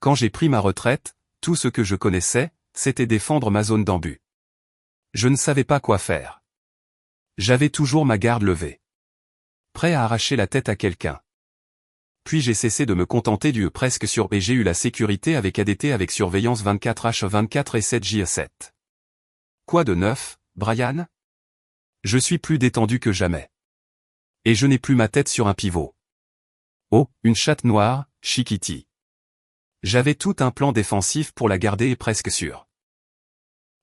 Quand j'ai pris ma retraite, tout ce que je connaissais, c'était défendre ma zone d'embut. Je ne savais pas quoi faire. J'avais toujours ma garde levée. Prêt à arracher la tête à quelqu'un. Puis j'ai cessé de me contenter du presque sûr et j'ai eu la sécurité avec ADT avec surveillance 24H24 et 7J7. Quoi de neuf, Brian? Je suis plus détendu que jamais. Et je n'ai plus ma tête sur un pivot. Oh, une chatte noire, Chiquiti. J'avais tout un plan défensif pour la garder et presque sûr.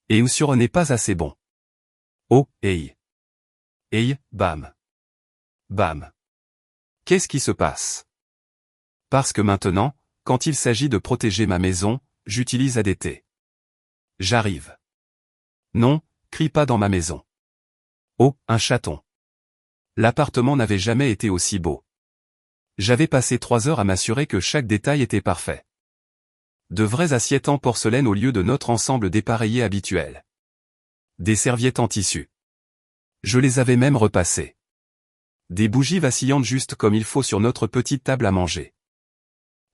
Et Monsieur n'est pas assez bon. Oh, hey. Hey, bam. Bam. Qu'est-ce qui se passe? Parce que maintenant, quand il s'agit de protéger ma maison, j'utilise ADT. J'arrive. Non, crie pas dans ma maison. Oh, un chaton. L'appartement n'avait jamais été aussi beau. J'avais passé 3 heures à m'assurer que chaque détail était parfait. De vraies assiettes en porcelaine au lieu de notre ensemble dépareillé habituel. Des serviettes en tissu. Je les avais même repassées. Des bougies vacillantes juste comme il faut sur notre petite table à manger.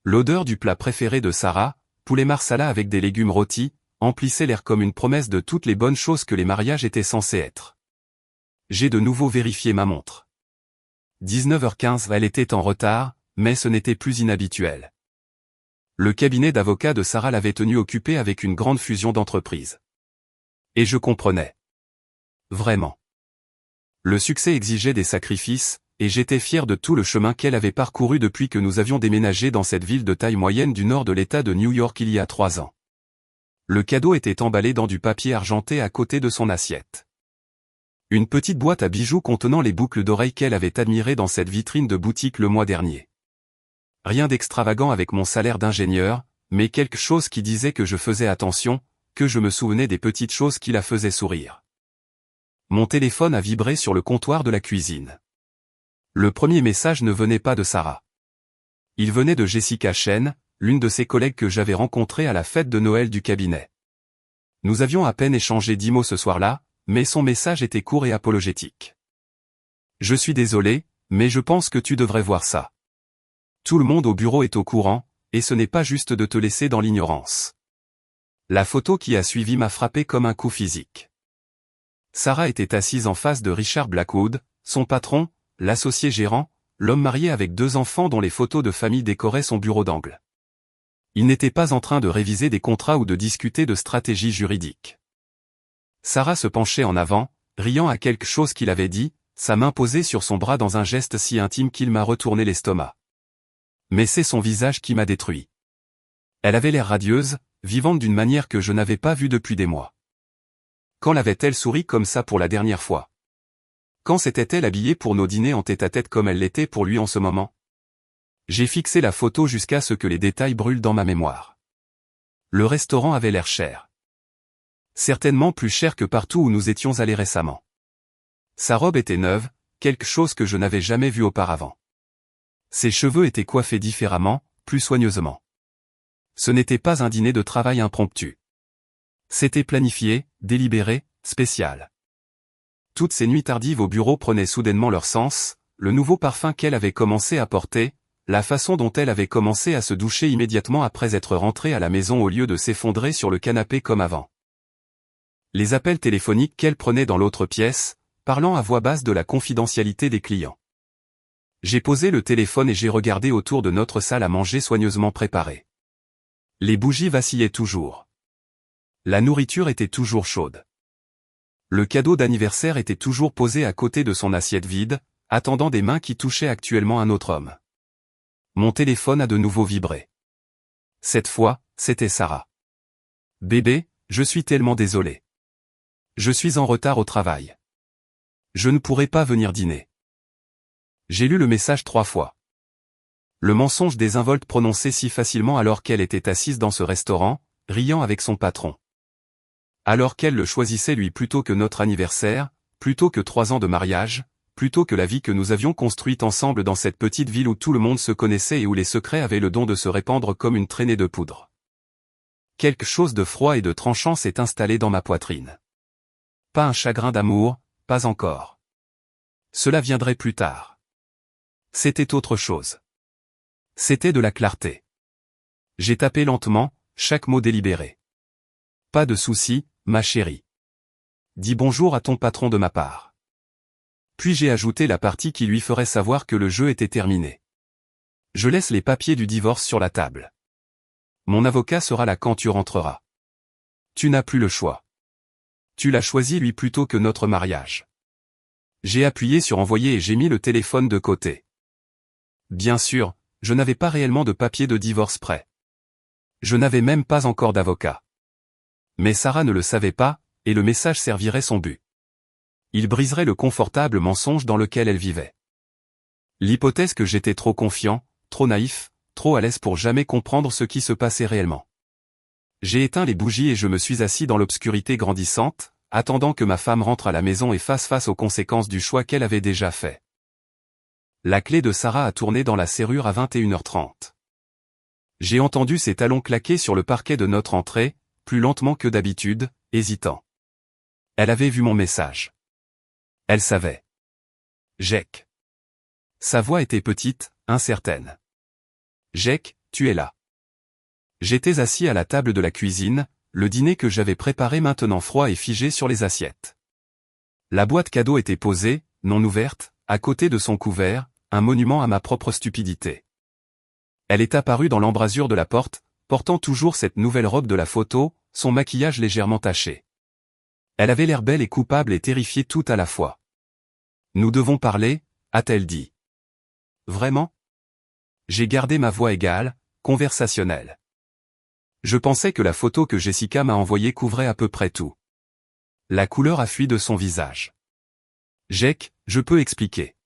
L'odeur du plat préféré de Sarah, poulet marsala avec des légumes rôtis, emplissait l'air comme une promesse de toutes les bonnes choses que les mariages étaient censés être. J'ai de nouveau vérifié ma montre. 19h15, elle était en retard, mais ce n'était plus inhabituel. Le cabinet d'avocats de Sarah l'avait tenue occupée avec une grande fusion d'entreprises. Et je comprenais. Vraiment. Le succès exigeait des sacrifices, et j'étais fier de tout le chemin qu'elle avait parcouru depuis que nous avions déménagé dans cette ville de taille moyenne du nord de l'État de New York il y a 3 ans. Le cadeau était emballé dans du papier argenté à côté de son assiette. Une petite boîte à bijoux contenant les boucles d'oreilles qu'elle avait admirées dans cette vitrine de boutique le mois dernier. Rien d'extravagant avec mon salaire d'ingénieur, mais quelque chose qui disait que je faisais attention, que je me souvenais des petites choses qui la faisaient sourire. Mon téléphone a vibré sur le comptoir de la cuisine. Le premier message ne venait pas de Sarah. Il venait de Jessica Chen, l'une de ses collègues que j'avais rencontrée à la fête de Noël du cabinet. Nous avions à peine échangé 10 mots ce soir-là, mais son message était court et apologétique. Je suis désolé, mais je pense que tu devrais voir ça. Tout le monde au bureau est au courant, et ce n'est pas juste de te laisser dans l'ignorance. La photo qui a suivi m'a frappé comme un coup physique. Sarah était assise en face de Richard Blackwood, son patron, l'associé gérant, l'homme marié avec 2 enfants dont les photos de famille décoraient son bureau d'angle. Il n'était pas en train de réviser des contrats ou de discuter de stratégie juridique. Sarah se penchait en avant, riant à quelque chose qu'il avait dit, sa main posée sur son bras dans un geste si intime qu'il m'a retourné l'estomac. Mais c'est son visage qui m'a détruit. Elle avait l'air radieuse, vivante d'une manière que je n'avais pas vue depuis des mois. Quand l'avait-elle souri comme ça pour la dernière fois? Quand s'était-elle habillée pour nos dîners en tête-à-tête comme elle l'était pour lui en ce moment? J'ai fixé la photo jusqu'à ce que les détails brûlent dans ma mémoire. Le restaurant avait l'air cher. Certainement plus cher que partout où nous étions allés récemment. Sa robe était neuve, quelque chose que je n'avais jamais vu auparavant. Ses cheveux étaient coiffés différemment, plus soigneusement. Ce n'était pas un dîner de travail impromptu. C'était planifié, délibéré, spécial. Toutes ces nuits tardives au bureau prenaient soudainement leur sens, le nouveau parfum qu'elle avait commencé à porter, la façon dont elle avait commencé à se doucher immédiatement après être rentrée à la maison au lieu de s'effondrer sur le canapé comme avant. Les appels téléphoniques qu'elle prenait dans l'autre pièce, parlant à voix basse de la confidentialité des clients. J'ai posé le téléphone et j'ai regardé autour de notre salle à manger soigneusement préparée. Les bougies vacillaient toujours. La nourriture était toujours chaude. Le cadeau d'anniversaire était toujours posé à côté de son assiette vide, attendant des mains qui touchaient actuellement un autre homme. Mon téléphone a de nouveau vibré. Cette fois, c'était Sarah. Bébé, je suis tellement désolé. Je suis en retard au travail. Je ne pourrai pas venir dîner. J'ai lu le message 3 fois. Le mensonge désinvolte prononcé si facilement alors qu'elle était assise dans ce restaurant, riant avec son patron. Alors qu'elle le choisissait lui plutôt que notre anniversaire, plutôt que 3 ans de mariage, plutôt que la vie que nous avions construite ensemble dans cette petite ville où tout le monde se connaissait et où les secrets avaient le don de se répandre comme une traînée de poudre. Quelque chose de froid et de tranchant s'est installé dans ma poitrine. Pas un chagrin d'amour, pas encore. Cela viendrait plus tard. C'était autre chose. C'était de la clarté. J'ai tapé lentement, chaque mot délibéré. Pas de souci, ma chérie. Dis bonjour à ton patron de ma part. Puis j'ai ajouté la partie qui lui ferait savoir que le jeu était terminé. Je laisse les papiers du divorce sur la table. Mon avocat sera là quand tu rentreras. Tu n'as plus le choix. Tu l'as choisi lui plutôt que notre mariage. J'ai appuyé sur envoyer et j'ai mis le téléphone de côté. Bien sûr, je n'avais pas réellement de papier de divorce prêt. Je n'avais même pas encore d'avocat. Mais Sarah ne le savait pas, et le message servirait son but. Il briserait le confortable mensonge dans lequel elle vivait. L'hypothèse que j'étais trop confiant, trop naïf, trop à l'aise pour jamais comprendre ce qui se passait réellement. J'ai éteint les bougies et je me suis assis dans l'obscurité grandissante, attendant que ma femme rentre à la maison et fasse face aux conséquences du choix qu'elle avait déjà fait. La clé de Sarah a tourné dans la serrure à 21h30. J'ai entendu ses talons claquer sur le parquet de notre entrée, plus lentement que d'habitude, hésitant. Elle avait vu mon message. Elle savait. Jake. Sa voix était petite, incertaine. Jake, tu es là. J'étais assis à la table de la cuisine, le dîner que j'avais préparé maintenant froid et figé sur les assiettes. La boîte cadeau était posée, non ouverte, à côté de son couvert, un monument à ma propre stupidité. Elle est apparue dans l'embrasure de la porte, portant toujours cette nouvelle robe de la photo, son maquillage légèrement taché. Elle avait l'air belle et coupable et terrifiée tout à la fois. Nous devons parler, a-t-elle dit. Vraiment? J'ai gardé ma voix égale, conversationnelle. Je pensais que la photo que Jessica m'a envoyée couvrait à peu près tout. La couleur a fui de son visage. Jake, je peux expliquer.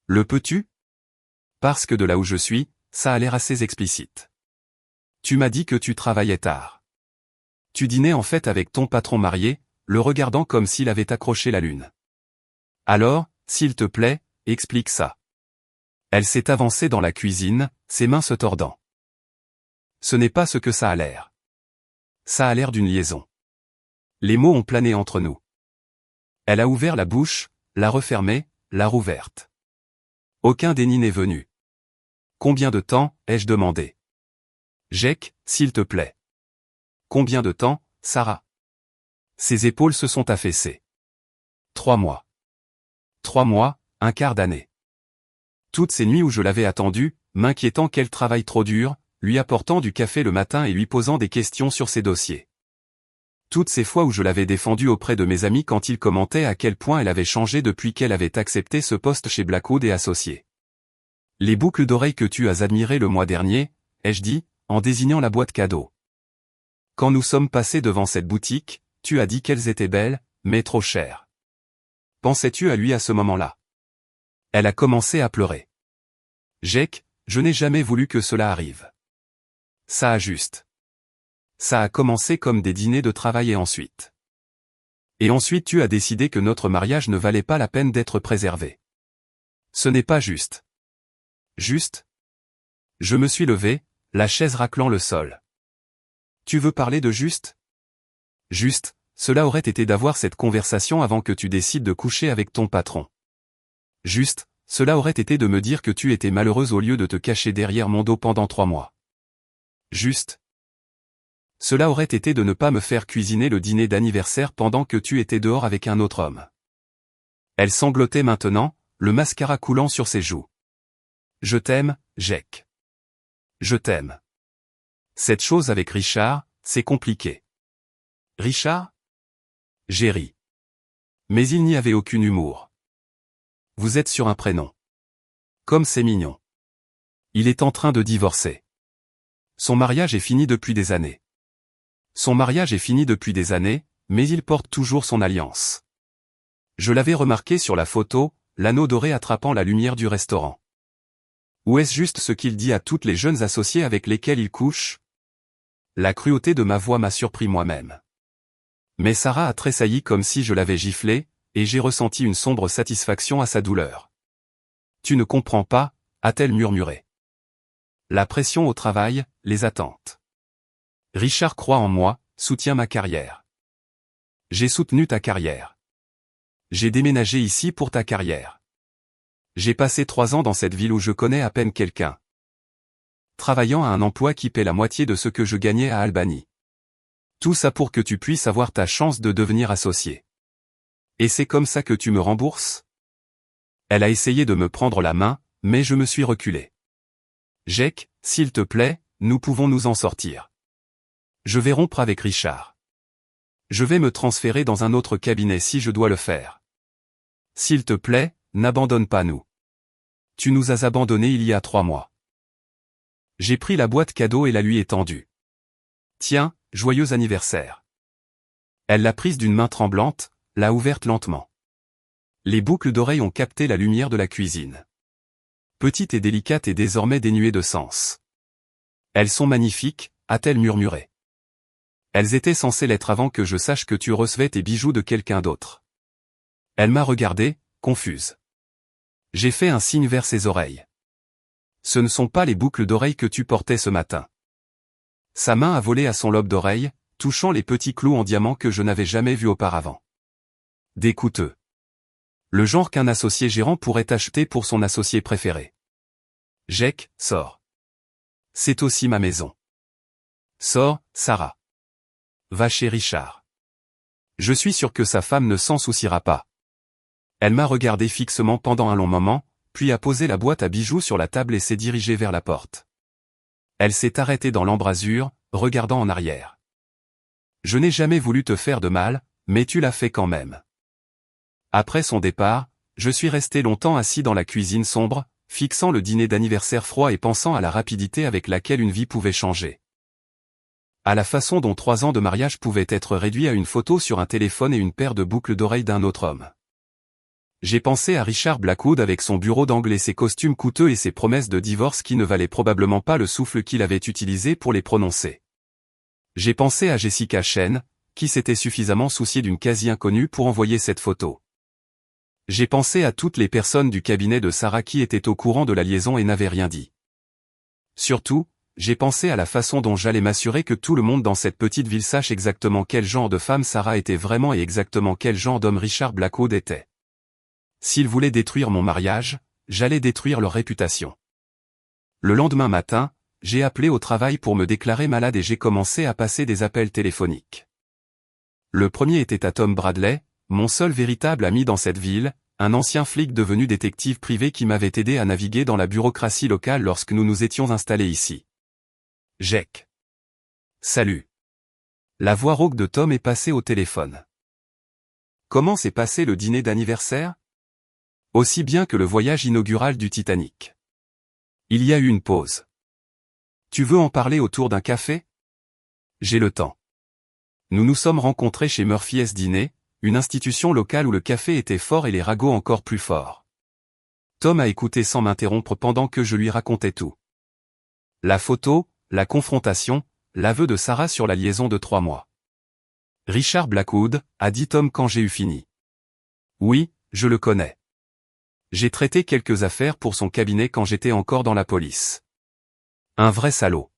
Le peux-tu? Parce que de là où je suis, ça a l'air assez explicite. Tu m'as dit que tu travaillais tard. Tu dînais en fait avec ton patron marié, le regardant comme s'il avait accroché la lune. Alors, s'il te plaît, explique ça. Elle s'est avancée dans la cuisine, ses mains se tordant. Ce n'est pas ce que ça a l'air. Ça a l'air d'une liaison. Les mots ont plané entre nous. Elle a ouvert la bouche, l'a refermée, l'a rouverte. Aucun déni n'est venu. Combien de temps, ai-je demandé. Jake, s'il te plaît. Combien de temps, Sarah? Ses épaules se sont affaissées. 3 mois. 3 mois, un quart d'année. Toutes ces nuits où je l'avais attendu, m'inquiétant qu'elle travaille trop dur, lui apportant du café le matin et lui posant des questions sur ses dossiers. Toutes ces fois où je l'avais défendue auprès de mes amis quand ils commentaient à quel point elle avait changé depuis qu'elle avait accepté ce poste chez Blackwood et Associés. Les boucles d'oreilles que tu as admirées le mois dernier, ai-je dit, en désignant la boîte cadeau. Quand nous sommes passés devant cette boutique, tu as dit qu'elles étaient belles, mais trop chères. Pensais-tu à lui à ce moment-là? Elle a commencé à pleurer. Jake, je n'ai jamais voulu que cela arrive. Ça a juste. Ça a commencé comme des dîners de travail et ensuite. Et ensuite tu as décidé que notre mariage ne valait pas la peine d'être préservé. Ce n'est pas juste. Juste? Je me suis levé, la chaise raclant le sol. Tu veux parler de juste? Juste, cela aurait été d'avoir cette conversation avant que tu décides de coucher avec ton patron. Juste, cela aurait été de me dire que tu étais malheureuse au lieu de te cacher derrière mon dos pendant 3 mois. Juste. Cela aurait été de ne pas me faire cuisiner le dîner d'anniversaire pendant que tu étais dehors avec un autre homme. Elle sanglotait maintenant, le mascara coulant sur ses joues. Je t'aime, Jake. Je t'aime. Cette chose avec Richard, c'est compliqué. Richard? J'ai ri. Mais il n'y avait aucun humour. Vous êtes sur un prénom. Comme c'est mignon. Il est en train de divorcer. Son mariage est fini depuis des années. Son mariage est fini depuis des années, mais il porte toujours son alliance. Je l'avais remarqué sur la photo, l'anneau doré attrapant la lumière du restaurant. Ou est-ce juste ce qu'il dit à toutes les jeunes associées avec lesquelles il couche? La cruauté de ma voix m'a surpris moi-même. Mais Sarah a tressailli comme si je l'avais giflé, et j'ai ressenti une sombre satisfaction à sa douleur. Tu ne comprends pas, a-t-elle murmuré. La pression au travail, les attentes. Richard croit en moi, soutient ma carrière. J'ai soutenu ta carrière. J'ai déménagé ici pour ta carrière. J'ai passé 3 ans dans cette ville où je connais à peine quelqu'un. travaillant à un emploi qui paie la moitié de ce que je gagnais à Albany. Tout ça pour que tu puisses avoir ta chance de devenir associé. Et c'est comme ça que tu me rembourses? Elle a essayé de me prendre la main, mais je me suis reculé. Jake, s'il te plaît, nous pouvons nous en sortir. Je vais rompre avec Richard. Je vais me transférer dans un autre cabinet si je dois le faire. S'il te plaît, n'abandonne pas nous. Tu nous as abandonnés il y a 3 mois. J'ai pris la boîte cadeau et la lui ai tendue. Tiens, joyeux anniversaire. Elle l'a prise d'une main tremblante, l'a ouverte lentement. Les boucles d'oreilles ont capté la lumière de la cuisine. Petite et délicate et désormais dénuée de sens. Elles sont magnifiques, a-t-elle murmuré. Elles étaient censées l'être avant que je sache que tu recevais tes bijoux de quelqu'un d'autre. Elle m'a regardé, confuse. J'ai fait un signe vers ses oreilles. Ce ne sont pas les boucles d'oreilles que tu portais ce matin. Sa main a volé à son lobe d'oreille, touchant les petits clous en diamant que je n'avais jamais vus auparavant. Des coûteux. Le genre qu'un associé gérant pourrait acheter pour son associé préféré. Jake, sors. C'est aussi ma maison. Sors, Sarah. Va chez Richard. Je suis sûr que sa femme ne s'en souciera pas. Elle m'a regardé fixement pendant un long moment, puis a posé la boîte à bijoux sur la table et s'est dirigée vers la porte. Elle s'est arrêtée dans l'embrasure, regardant en arrière. Je n'ai jamais voulu te faire de mal, mais tu l'as fait quand même. Après son départ, je suis resté longtemps assis dans la cuisine sombre, fixant le dîner d'anniversaire froid et pensant à la rapidité avec laquelle une vie pouvait changer. À la façon dont 3 ans de mariage pouvaient être réduits à une photo sur un téléphone et une paire de boucles d'oreilles d'un autre homme. J'ai pensé à Richard Blackwood avec son bureau d'angle et ses costumes coûteux et ses promesses de divorce qui ne valaient probablement pas le souffle qu'il avait utilisé pour les prononcer. J'ai pensé à Jessica Chen, qui s'était suffisamment souciée d'une quasi-inconnue pour envoyer cette photo. J'ai pensé à toutes les personnes du cabinet de Sarah qui étaient au courant de la liaison et n'avaient rien dit. Surtout, j'ai pensé à la façon dont j'allais m'assurer que tout le monde dans cette petite ville sache exactement quel genre de femme Sarah était vraiment et exactement quel genre d'homme Richard Blackwood était. S'ils voulaient détruire mon mariage, j'allais détruire leur réputation. Le lendemain matin, j'ai appelé au travail pour me déclarer malade et j'ai commencé à passer des appels téléphoniques. Le premier était à Tom Bradley, mon seul véritable ami dans cette ville, un ancien flic devenu détective privé qui m'avait aidé à naviguer dans la bureaucratie locale lorsque nous nous étions installés ici. Jake. Salut. La voix rauque de Tom est passée au téléphone. Comment s'est passé le dîner d'anniversaire? Aussi bien que le voyage inaugural du Titanic. Il y a eu une pause. Tu veux en parler autour d'un café? J'ai le temps. Nous nous sommes rencontrés chez Murphy's Dîner, une institution locale où le café était fort et les ragots encore plus forts. Tom a écouté sans m'interrompre pendant que je lui racontais tout. La photo, la confrontation, l'aveu de Sarah sur la liaison de 3 mois. Richard Blackwood, a dit Tom quand j'ai eu fini. Oui, je le connais. J'ai traité quelques affaires pour son cabinet quand j'étais encore dans la police. Un vrai salaud.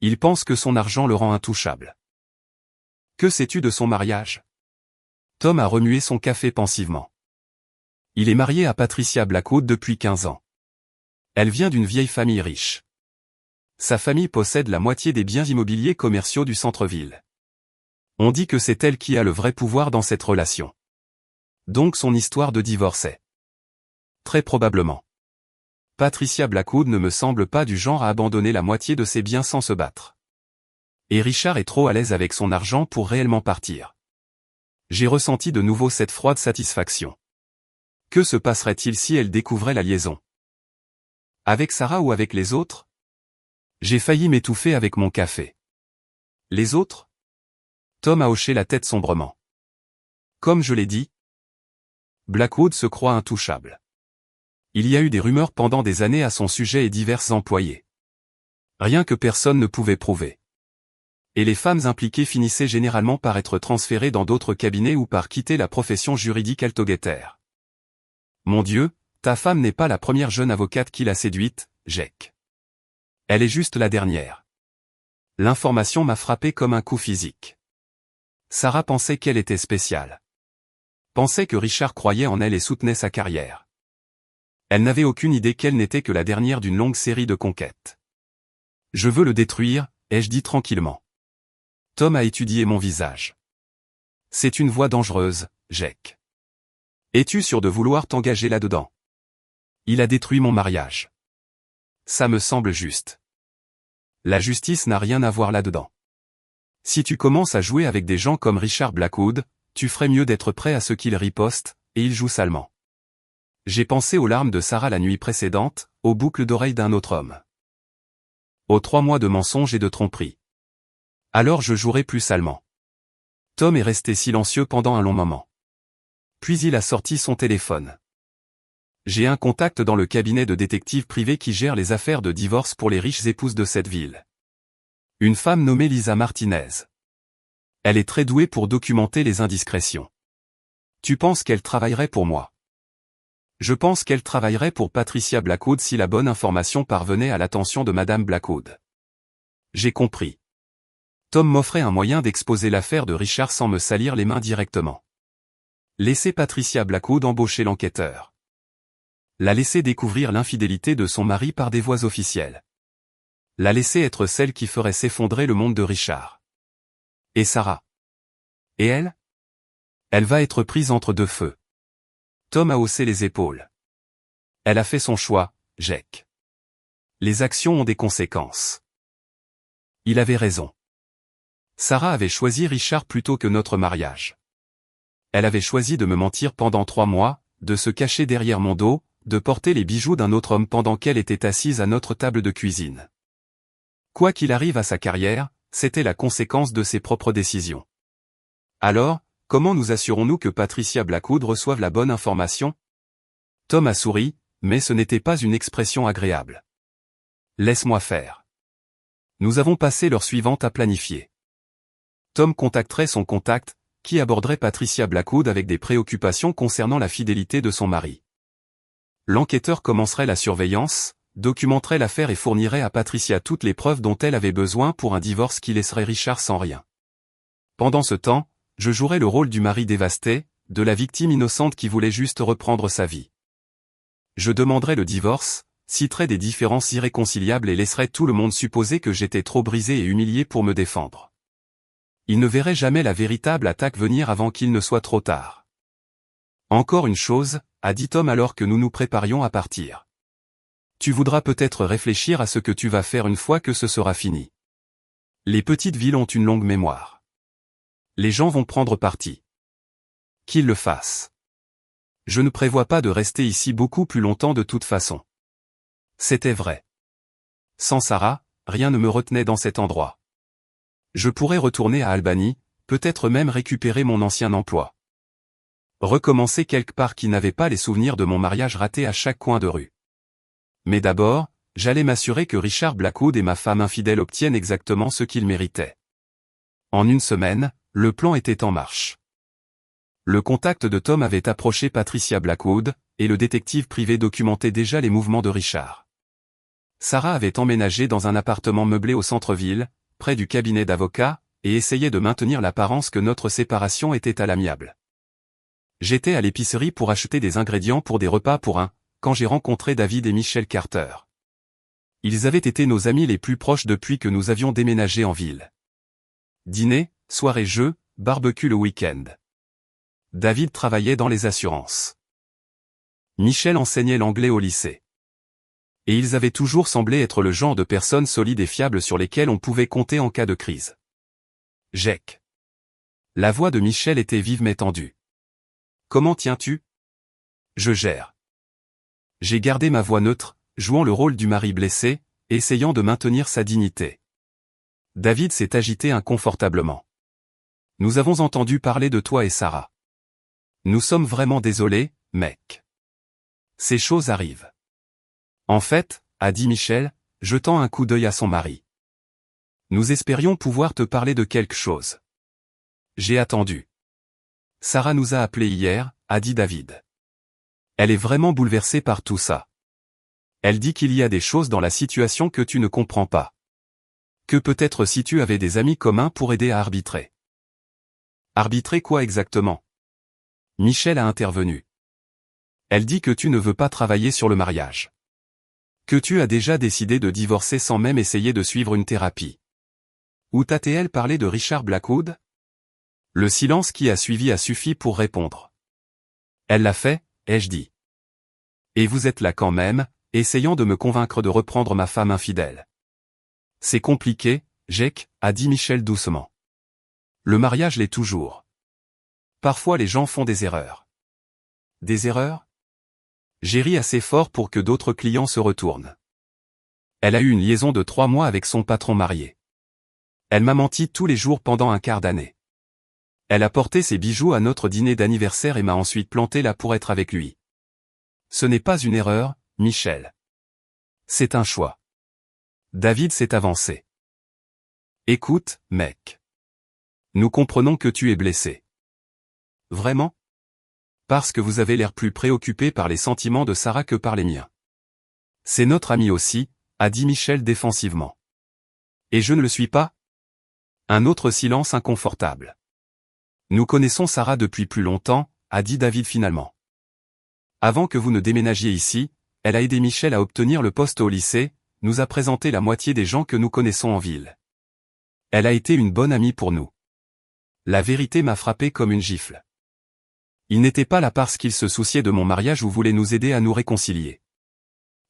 Il pense que son argent le rend intouchable. Que sais-tu de son mariage? Tom a remué son café pensivement. Il est marié à Patricia Blackwood depuis 15 ans. Elle vient d'une vieille famille riche. Sa famille possède la moitié des biens immobiliers commerciaux du centre-ville. On dit que c'est elle qui a le vrai pouvoir dans cette relation. Donc son histoire de divorce est. Très probablement. Patricia Blackwood ne me semble pas du genre à abandonner la moitié de ses biens sans se battre. Et Richard est trop à l'aise avec son argent pour réellement partir. J'ai ressenti de nouveau cette froide satisfaction. Que se passerait-il si elle découvrait la liaison? Avec Sarah ou avec les autres? J'ai failli m'étouffer avec mon café. Les autres? Tom a hoché la tête sombrement. Comme je l'ai dit, Blackwood se croit intouchable. Il y a eu des rumeurs pendant des années à son sujet et divers employés. Rien que personne ne pouvait prouver. Et les femmes impliquées finissaient généralement par être transférées dans d'autres cabinets ou par quitter la profession juridique altogetère. Mon Dieu, ta femme n'est pas la première jeune avocate qui l'a séduite, Jake. Elle est juste la dernière. L'information m'a frappé comme un coup physique. Sarah pensait qu'elle était spéciale. Pensait que Richard croyait en elle et soutenait sa carrière. Elle n'avait aucune idée qu'elle n'était que la dernière d'une longue série de conquêtes. Je veux le détruire, ai-je dit tranquillement. Tom a étudié mon visage. C'est une voie dangereuse, Jack. Es-tu sûr de vouloir t'engager là-dedans? Il a détruit mon mariage. Ça me semble juste. La justice n'a rien à voir là-dedans. Si tu commences à jouer avec des gens comme Richard Blackwood, tu ferais mieux d'être prêt à ce qu'il riposte, et il joue salement. J'ai pensé aux larmes de Sarah la nuit précédente, aux boucles d'oreilles d'un autre homme. Aux 3 mois de mensonges et de tromperies. Alors je jouerai plus salement. Tom est resté silencieux pendant un long moment. Puis il a sorti son téléphone. J'ai un contact dans le cabinet de détective privé qui gère les affaires de divorce pour les riches épouses de cette ville. Une femme nommée Lisa Martinez. Elle est très douée pour documenter les indiscrétions. Tu penses qu'elle travaillerait pour moi? Je pense qu'elle travaillerait pour Patricia Blackwood si la bonne information parvenait à l'attention de Madame Blackwood. J'ai compris. Tom m'offrait un moyen d'exposer l'affaire de Richard sans me salir les mains directement. Laisser Patricia Blackwood embaucher l'enquêteur. La laisser découvrir l'infidélité de son mari par des voies officielles. La laisser être celle qui ferait s'effondrer le monde de Richard. Et Sarah? Et elle? Elle va être prise entre deux feux. Tom a haussé les épaules. Elle a fait son choix, Jack. Les actions ont des conséquences. Il avait raison. Sarah avait choisi Richard plutôt que notre mariage. Elle avait choisi de me mentir pendant 3 mois, de se cacher derrière mon dos, de porter les bijoux d'un autre homme pendant qu'elle était assise à notre table de cuisine. Quoi qu'il arrive à sa carrière, c'était la conséquence de ses propres décisions. Alors, comment nous assurons-nous que Patricia Blackwood reçoive la bonne information? Tom a souri, mais ce n'était pas une expression agréable. Laisse-moi faire. Nous avons passé l'heure suivante à planifier. Tom contacterait son contact, qui aborderait Patricia Blackwood avec des préoccupations concernant la fidélité de son mari. L'enquêteur commencerait la surveillance, documenterait l'affaire et fournirait à Patricia toutes les preuves dont elle avait besoin pour un divorce qui laisserait Richard sans rien. Pendant ce temps, je jouerais le rôle du mari dévasté, de la victime innocente qui voulait juste reprendre sa vie. Je demanderais le divorce, citerais des différences irréconciliables et laisserais tout le monde supposer que j'étais trop brisé et humilié pour me défendre. Il ne verrait jamais la véritable attaque venir avant qu'il ne soit trop tard. Encore une chose, a dit Tom alors que nous nous préparions à partir. Tu voudras peut-être réfléchir à ce que tu vas faire une fois que ce sera fini. Les petites villes ont une longue mémoire. Les gens vont prendre parti. Qu'ils le fassent. Je ne prévois pas de rester ici beaucoup plus longtemps de toute façon. C'était vrai. Sans Sarah, rien ne me retenait dans cet endroit. Je pourrais retourner à Albany, peut-être même récupérer mon ancien emploi. Recommencer quelque part qui n'avait pas les souvenirs de mon mariage raté à chaque coin de rue. Mais d'abord, j'allais m'assurer que Richard Blackwood et ma femme infidèle obtiennent exactement ce qu'ils méritaient. En une semaine, le plan était en marche. Le contact de Tom avait approché Patricia Blackwood, et le détective privé documentait déjà les mouvements de Richard. Sarah avait emménagé dans un appartement meublé au centre-ville, près du cabinet d'avocat, et essayait de maintenir l'apparence que notre séparation était à l'amiable. J'étais à l'épicerie pour acheter des ingrédients pour des repas pour un, quand j'ai rencontré David et Michelle Carter. Ils avaient été nos amis les plus proches depuis que nous avions déménagé en ville. Dîner, soirée jeux, barbecue le week-end. David travaillait dans les assurances. Michelle enseignait l'anglais au lycée. Et ils avaient toujours semblé être le genre de personnes solides et fiables sur lesquelles on pouvait compter en cas de crise. Jack. La voix de Michelle était vive mais tendue. Comment tiens-tu? Je gère. J'ai gardé ma voix neutre, jouant le rôle du mari blessé, essayant de maintenir sa dignité. David s'est agité inconfortablement. Nous avons entendu parler de toi et Sarah. Nous sommes vraiment désolés, mec. Ces choses arrivent. En fait, a dit Michel, jetant un coup d'œil à son mari. Nous espérions pouvoir te parler de quelque chose. J'ai attendu. Sarah nous a appelés hier, a dit David. Elle est vraiment bouleversée par tout ça. Elle dit qu'il y a des choses dans la situation que tu ne comprends pas. Que peut-être si tu avais des amis communs pour aider à arbitrer. Arbitrer quoi exactement? Michel a intervenu. Elle dit que tu ne veux pas travailler sur le mariage. Que tu as déjà décidé de divorcer sans même essayer de suivre une thérapie. Ou t'a-t-elle parlé de Richard Blackwood? Le silence qui a suivi a suffi pour répondre. Elle l'a fait, ai-je dit. Et vous êtes là quand même, essayant de me convaincre de reprendre ma femme infidèle. C'est compliqué, Jake, a dit Michel doucement. Le mariage l'est toujours. Parfois les gens font des erreurs. Des erreurs? J'ai ri assez fort pour que d'autres clients se retournent. Elle a eu une liaison de 3 mois avec son patron marié. Elle m'a menti tous les jours pendant un quart d'année. Elle a porté ses bijoux à notre dîner d'anniversaire et m'a ensuite planté là pour être avec lui. Ce n'est pas une erreur, Michel. C'est un choix. David s'est avancé. Écoute, mec. Nous comprenons que tu es blessé. Vraiment? Parce que vous avez l'air plus préoccupé par les sentiments de Sarah que par les miens. C'est notre ami aussi, a dit Michel défensivement. Et je ne le suis pas? Un autre silence inconfortable. Nous connaissons Sarah depuis plus longtemps, a dit David finalement. Avant que vous ne déménagiez ici, elle a aidé Michel à obtenir le poste au lycée, nous a présenté la moitié des gens que nous connaissons en ville. Elle a été une bonne amie pour nous. La vérité m'a frappé comme une gifle. Ils n'étaient pas là parce qu'ils se souciaient de mon mariage ou voulaient nous aider à nous réconcilier.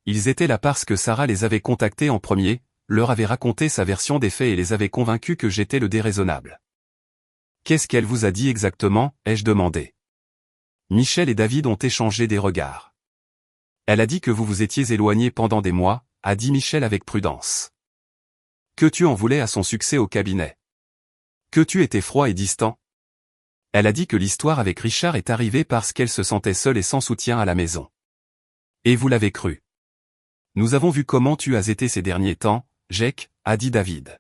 Ils étaient là parce que Sarah les avait contactés en premier, leur avait raconté sa version des faits et les avait convaincus que j'étais le déraisonnable. Qu'est-ce qu'elle vous a dit exactement, ai-je demandé. Michel et David ont échangé des regards. Elle a dit que vous vous étiez éloignés pendant des mois, a dit Michel avec prudence. Que tu en voulais à son succès au cabinet. Que tu étais froid et distant. Elle a dit que l'histoire avec Richard est arrivée parce qu'elle se sentait seule et sans soutien à la maison. Et vous l'avez cru. Nous avons vu comment tu as été ces derniers temps, Jake, a dit David.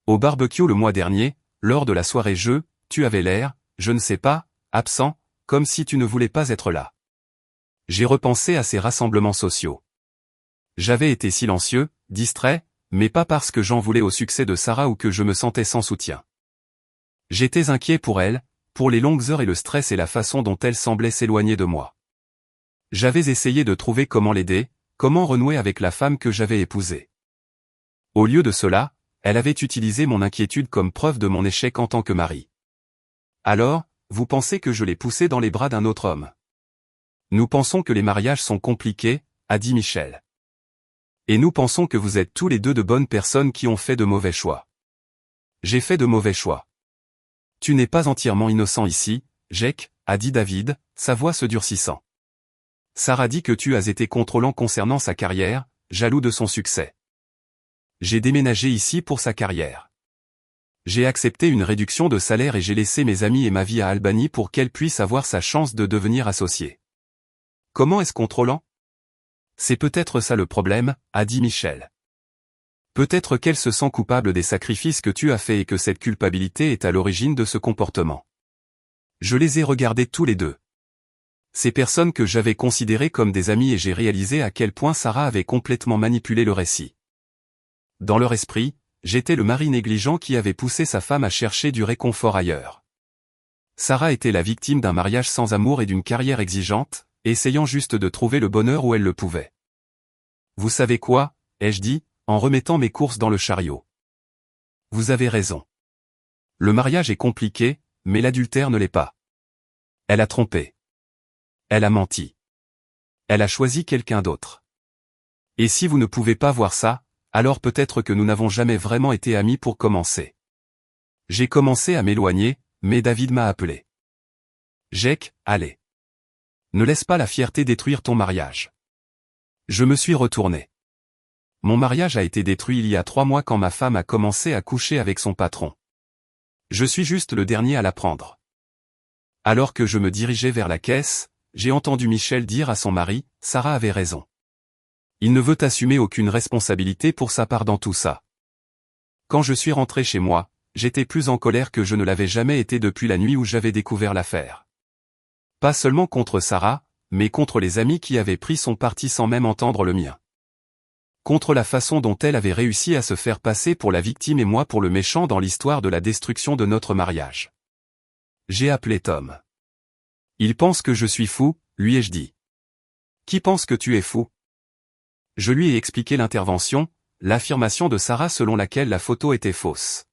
Au barbecue le mois dernier, lors de la soirée jeu, tu avais l'air, je ne sais pas, absent, comme si tu ne voulais pas être là. J'ai repensé à ces rassemblements sociaux. J'avais été silencieux, distrait, mais pas parce que j'en voulais au succès de Sarah ou que je me sentais sans soutien. J'étais inquiet pour elle, pour les longues heures et le stress et la façon dont elle semblait s'éloigner de moi. J'avais essayé de trouver comment l'aider, comment renouer avec la femme que j'avais épousée. Au lieu de cela, elle avait utilisé mon inquiétude comme preuve de mon échec en tant que mari. Alors, vous pensez que je l'ai poussée dans les bras d'un autre homme? Nous pensons que les mariages sont compliqués, a dit Michel. Et nous pensons que vous êtes tous les deux de bonnes personnes qui ont fait de mauvais choix. J'ai fait de mauvais choix. Tu n'es pas entièrement innocent ici, Jake, a dit David, sa voix se durcissant. Sarah dit que tu as été contrôlant concernant sa carrière, jaloux de son succès. J'ai déménagé ici pour sa carrière. J'ai accepté une réduction de salaire et j'ai laissé mes amis et ma vie à Albany pour qu'elle puisse avoir sa chance de devenir associée. Comment est-ce contrôlant? C'est peut-être ça le problème, a dit Michel. Peut-être qu'elle se sent coupable des sacrifices que tu as faits et que cette culpabilité est à l'origine de ce comportement. Je les ai regardés tous les deux. Ces personnes que j'avais considérées comme des amis et j'ai réalisé à quel point Sarah avait complètement manipulé le récit. Dans leur esprit, j'étais le mari négligent qui avait poussé sa femme à chercher du réconfort ailleurs. Sarah était la victime d'un mariage sans amour et d'une carrière exigeante, essayant juste de trouver le bonheur où elle le pouvait. Vous savez quoi, ai-je dit, en remettant mes courses dans le chariot. Vous avez raison. Le mariage est compliqué, mais l'adultère ne l'est pas. Elle a trompé. Elle a menti. Elle a choisi quelqu'un d'autre. Et si vous ne pouvez pas voir ça, alors peut-être que nous n'avons jamais vraiment été amis pour commencer. J'ai commencé à m'éloigner, mais David m'a appelé. Jake, allez. Ne laisse pas la fierté détruire ton mariage. Je me suis retourné. Mon mariage a été détruit il y a 3 mois quand ma femme a commencé à coucher avec son patron. Je suis juste le dernier à l'apprendre. Alors que je me dirigeais vers la caisse, j'ai entendu Michel dire à son mari, Sarah avait raison. Il ne veut assumer aucune responsabilité pour sa part dans tout ça. Quand je suis rentré chez moi, j'étais plus en colère que je ne l'avais jamais été depuis la nuit où j'avais découvert l'affaire. Pas seulement contre Sarah, mais contre les amis qui avaient pris son parti sans même entendre le mien. Contre la façon dont elle avait réussi à se faire passer pour la victime et moi pour le méchant dans l'histoire de la destruction de notre mariage. J'ai appelé Tom. Il pense que je suis fou, lui ai-je dit. Qui pense que tu es fou? Je lui ai expliqué l'intervention, l'affirmation de Sarah selon laquelle la photo était fausse.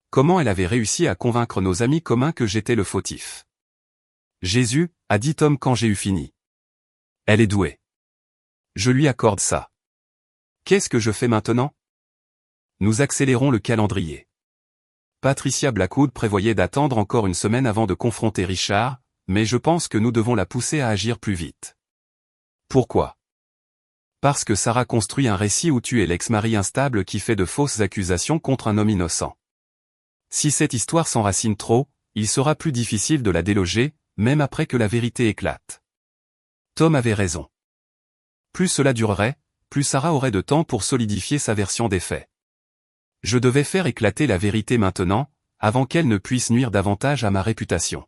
Comment elle avait réussi à convaincre nos amis communs que j'étais le fautif. Jésus, a dit Tom quand j'ai eu fini. Elle est douée. Je lui accorde ça. Qu'est-ce que je fais maintenant? Nous accélérons le calendrier. Patricia Blackwood prévoyait d'attendre encore une semaine avant de confronter Richard, mais je pense que nous devons la pousser à agir plus vite. Pourquoi? Parce que Sarah construit un récit où tu es l'ex-mari instable qui fait de fausses accusations contre un homme innocent. Si cette histoire s'enracine trop, il sera plus difficile de la déloger, même après que la vérité éclate. Tom avait raison. Plus cela durerait, plus Sarah aurait de temps pour solidifier sa version des faits. Je devais faire éclater la vérité maintenant, avant qu'elle ne puisse nuire davantage à ma réputation.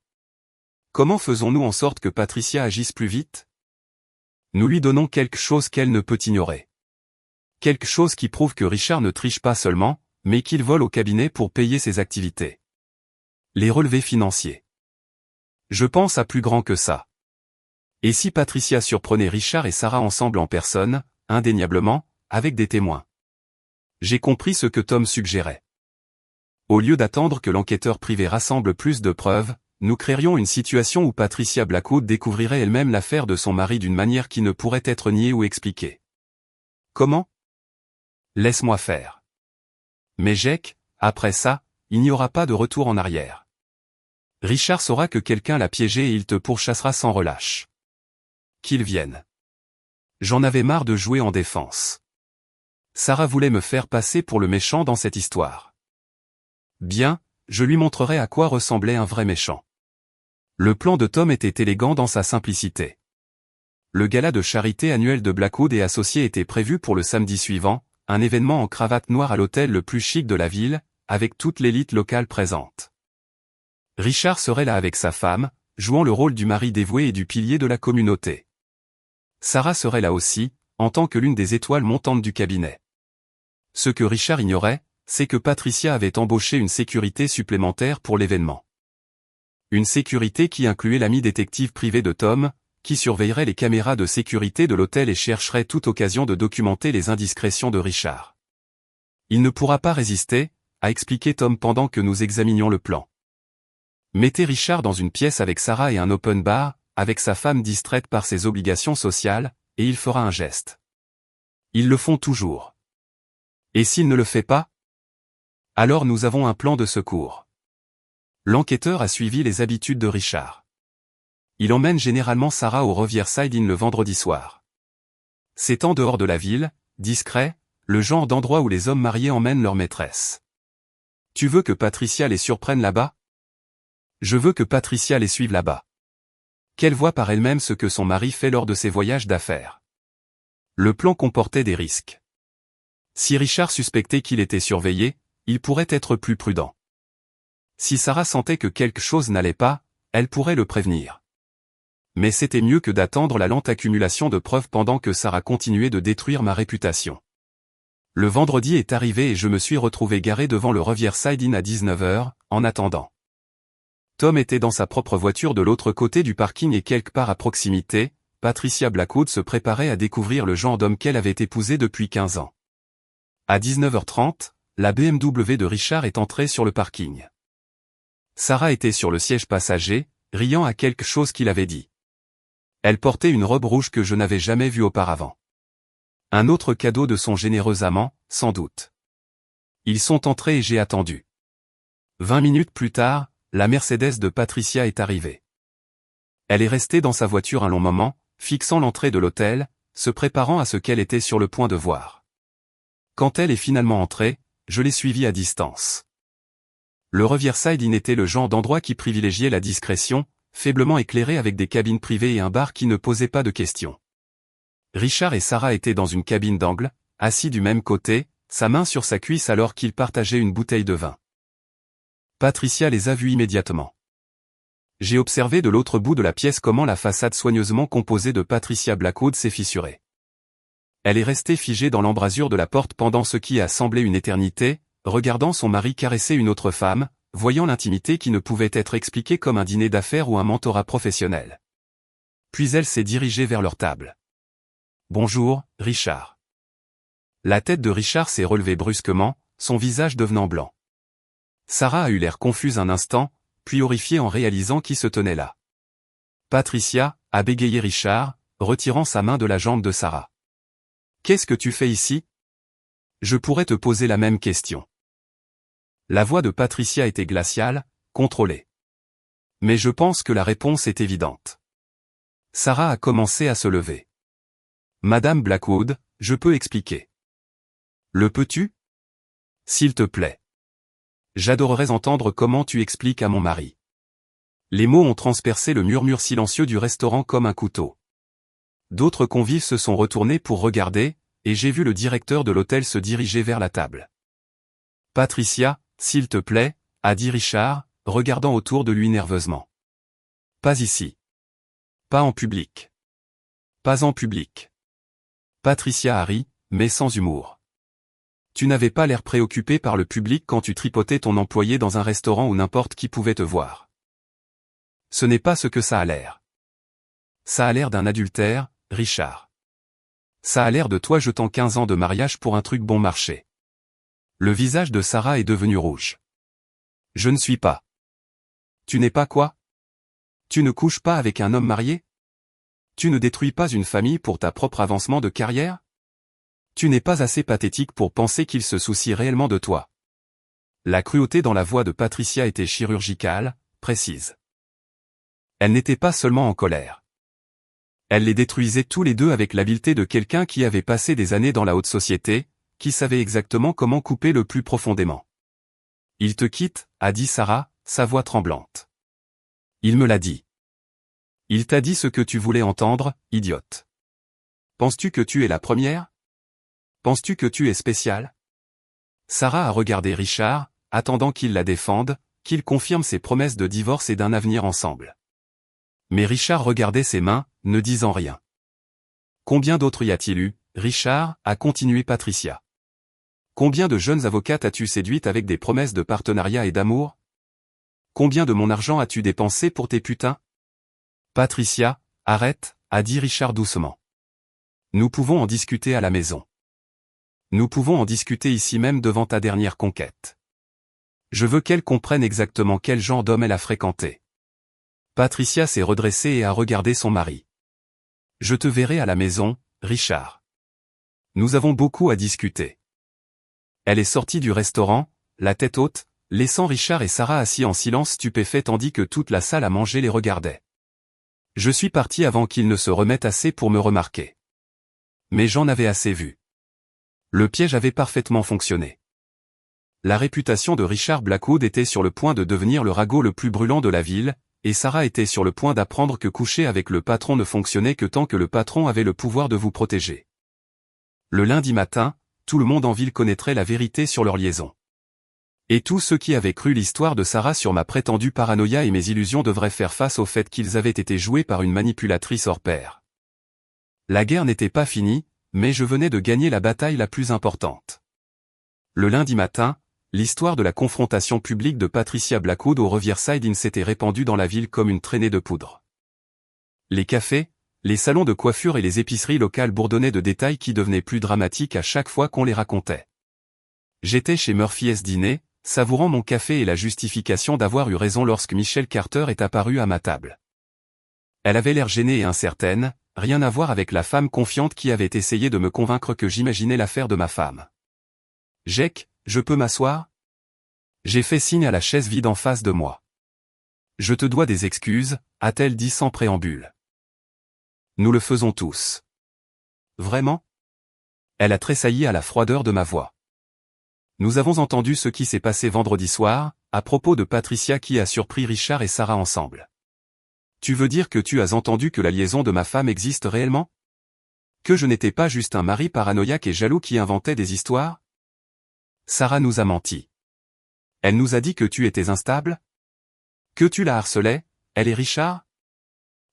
Comment faisons-nous en sorte que Patricia agisse plus vite? Nous lui donnons quelque chose qu'elle ne peut ignorer. Quelque chose qui prouve que Richard ne triche pas seulement, mais qu'il vole au cabinet pour payer ses activités. Les relevés financiers. Je pense à plus grand que ça. Et si Patricia surprenait Richard et Sarah ensemble en personne, indéniablement, avec des témoins? J'ai compris ce que Tom suggérait. Au lieu d'attendre que l'enquêteur privé rassemble plus de preuves, nous créerions une situation où Patricia Blackwood découvrirait elle-même l'affaire de son mari d'une manière qui ne pourrait être niée ou expliquée. Comment? Laisse-moi faire. Mais Jake, après ça, il n'y aura pas de retour en arrière. Richard saura que quelqu'un l'a piégé et il te pourchassera sans relâche. Qu'il vienne. J'en avais marre de jouer en défense. Sarah voulait me faire passer pour le méchant dans cette histoire. Bien, je lui montrerai à quoi ressemblait un vrai méchant. Le plan de Tom était élégant dans sa simplicité. Le gala de charité annuel de Blackwood et associés était prévu pour le samedi suivant, un événement en cravate noire à l'hôtel le plus chic de la ville, avec toute l'élite locale présente. Richard serait là avec sa femme, jouant le rôle du mari dévoué et du pilier de la communauté. Sarah serait là aussi, en tant que l'une des étoiles montantes du cabinet. Ce que Richard ignorait, c'est que Patricia avait embauché une sécurité supplémentaire pour l'événement. Une sécurité qui incluait l'ami détective privé de Tom, qui surveillerait les caméras de sécurité de l'hôtel et chercherait toute occasion de documenter les indiscrétions de Richard. Il ne pourra pas résister, a expliqué Tom pendant que nous examinions le plan. Mettez Richard dans une pièce avec Sarah et un open bar, avec sa femme distraite par ses obligations sociales, et il fera un geste. Ils le font toujours. Et s'il ne le fait pas? Alors nous avons un plan de secours. L'enquêteur a suivi les habitudes de Richard. Il emmène généralement Sarah au Riverside Inn le vendredi soir. C'est en dehors de la ville, discret, le genre d'endroit où les hommes mariés emmènent leur maîtresse. Tu veux que Patricia les surprenne là-bas? Je veux que Patricia les suive là-bas. Qu'elle voie par elle-même ce que son mari fait lors de ses voyages d'affaires. Le plan comportait des risques. Si Richard suspectait qu'il était surveillé, il pourrait être plus prudent. Si Sarah sentait que quelque chose n'allait pas, elle pourrait le prévenir. Mais c'était mieux que d'attendre la lente accumulation de preuves pendant que Sarah continuait de détruire ma réputation. Le vendredi est arrivé et je me suis retrouvé garé devant le Riverside Inn à 19h, en attendant. Tom était dans sa propre voiture de l'autre côté du parking et quelque part à proximité, Patricia Blackwood se préparait à découvrir le genre d'homme qu'elle avait épousé depuis 15 ans. À 19h30, la BMW de Richard est entrée sur le parking. Sarah était sur le siège passager, riant à quelque chose qu'il avait dit. Elle portait une robe rouge que je n'avais jamais vue auparavant. Un autre cadeau de son généreux amant, sans doute. Ils sont entrés et j'ai attendu. 20 minutes plus tard, la Mercedes de Patricia est arrivée. Elle est restée dans sa voiture un long moment, fixant l'entrée de l'hôtel, se préparant à ce qu'elle était sur le point de voir. Quand elle est finalement entrée, je l'ai suivie à distance. Le Riverside Inn était le genre d'endroit qui privilégiait la discrétion, faiblement éclairé avec des cabines privées et un bar qui ne posait pas de questions. Richard et Sarah étaient dans une cabine d'angle, assis du même côté, sa main sur sa cuisse alors qu'ils partageaient une bouteille de vin. Patricia les a vus immédiatement. J'ai observé de l'autre bout de la pièce comment la façade soigneusement composée de Patricia Blackwood s'est fissurée. Elle est restée figée dans l'embrasure de la porte pendant ce qui a semblé une éternité, regardant son mari caresser une autre femme, voyant l'intimité qui ne pouvait être expliquée comme un dîner d'affaires ou un mentorat professionnel. Puis elle s'est dirigée vers leur table. Bonjour, Richard. La tête de Richard s'est relevée brusquement, son visage devenant blanc. Sarah a eu l'air confuse un instant, puis horrifiée en réalisant qui se tenait là. Patricia, a bégayé Richard, retirant sa main de la jambe de Sarah. Qu'est-ce que tu fais ici? Je pourrais te poser la même question. La voix de Patricia était glaciale, contrôlée. Mais je pense que la réponse est évidente. Sarah a commencé à se lever. Madame Blackwood, je peux expliquer. Le peux-tu? S'il te plaît. J'adorerais entendre comment tu expliques à mon mari. Les mots ont transpercé le murmure silencieux du restaurant comme un couteau. D'autres convives se sont retournés pour regarder, et j'ai vu le directeur de l'hôtel se diriger vers la table. Patricia, s'il te plaît, a dit Richard, regardant autour de lui nerveusement. Pas ici. Pas en public. Pas en public. Patricia a ri, mais sans humour. Tu n'avais pas l'air préoccupé par le public quand tu tripotais ton employé dans un restaurant où n'importe qui pouvait te voir. Ce n'est pas ce que ça a l'air. Ça a l'air d'un adultère, Richard. Ça a l'air de toi jetant 15 ans de mariage pour un truc bon marché. Le visage de Sarah est devenu rouge. Je ne suis pas. Tu n'es pas quoi? Tu ne couches pas avec un homme marié? Tu ne détruis pas une famille pour ta propre avancement de carrière? Tu n'es pas assez pathétique pour penser qu'il se soucie réellement de toi. La cruauté dans la voix de Patricia était chirurgicale, précise. Elle n'était pas seulement en colère. Elle les détruisait tous les deux avec l'habileté de quelqu'un qui avait passé des années dans la haute société, qui savait exactement comment couper le plus profondément. Il te quitte, a dit Sarah, sa voix tremblante. Il me l'a dit. Il t'a dit ce que tu voulais entendre, idiote. Penses-tu que tu es la première? Penses-tu que tu es spéciale? Sarah a regardé Richard, attendant qu'il la défende, qu'il confirme ses promesses de divorce et d'un avenir ensemble. Mais Richard regardait ses mains, ne disant rien. Combien d'autres y a-t-il eu, Richard, a continué Patricia. Combien de jeunes avocates as-tu séduites avec des promesses de partenariat et d'amour? Combien de mon argent as-tu dépensé pour tes putains? Patricia, arrête, a dit Richard doucement. Nous pouvons en discuter à la maison. Nous pouvons en discuter ici même devant ta dernière conquête. Je veux qu'elle comprenne exactement quel genre d'homme elle a fréquenté. Patricia s'est redressée et a regardé son mari. Je te verrai à la maison, Richard. Nous avons beaucoup à discuter. Elle est sortie du restaurant, la tête haute, laissant Richard et Sarah assis en silence stupéfaits tandis que toute la salle à manger les regardait. Je suis parti avant qu'ils ne se remettent assez pour me remarquer. Mais j'en avais assez vu. Le piège avait parfaitement fonctionné. La réputation de Richard Blackwood était sur le point de devenir le ragot le plus brûlant de la ville, et Sarah était sur le point d'apprendre que coucher avec le patron ne fonctionnait que tant que le patron avait le pouvoir de vous protéger. Le lundi matin, tout le monde en ville connaîtrait la vérité sur leur liaison. Et tous ceux qui avaient cru l'histoire de Sarah sur ma prétendue paranoïa et mes illusions devraient faire face au fait qu'ils avaient été joués par une manipulatrice hors pair. La guerre n'était pas finie, mais je venais de gagner la bataille la plus importante. Le lundi matin, l'histoire de la confrontation publique de Patricia Blackwood au Riverside Inn s'était répandue dans la ville comme une traînée de poudre. Les cafés, les salons de coiffure et les épiceries locales bourdonnaient de détails qui devenaient plus dramatiques à chaque fois qu'on les racontait. J'étais chez Murphy's dîner, savourant mon café et la justification d'avoir eu raison lorsque Michelle Carter est apparue à ma table. Elle avait l'air gênée et incertaine, rien à voir avec la femme confiante qui avait essayé de me convaincre que j'imaginais l'affaire de ma femme. « Jake, je peux m'asseoir ?» J'ai fait signe à la chaise vide en face de moi. « Je te dois des excuses », a-t-elle dit sans préambule. « Nous le faisons tous. »« Vraiment ?» Elle a tressailli à la froideur de ma voix. Nous avons entendu ce qui s'est passé vendredi soir, à propos de Patricia qui a surpris Richard et Sarah ensemble. Tu veux dire que tu as entendu que la liaison de ma femme existe réellement? Que je n'étais pas juste un mari paranoïaque et jaloux qui inventait des histoires? Sarah nous a menti. Elle nous a dit que tu étais instable? Que tu la harcelais, elle et Richard?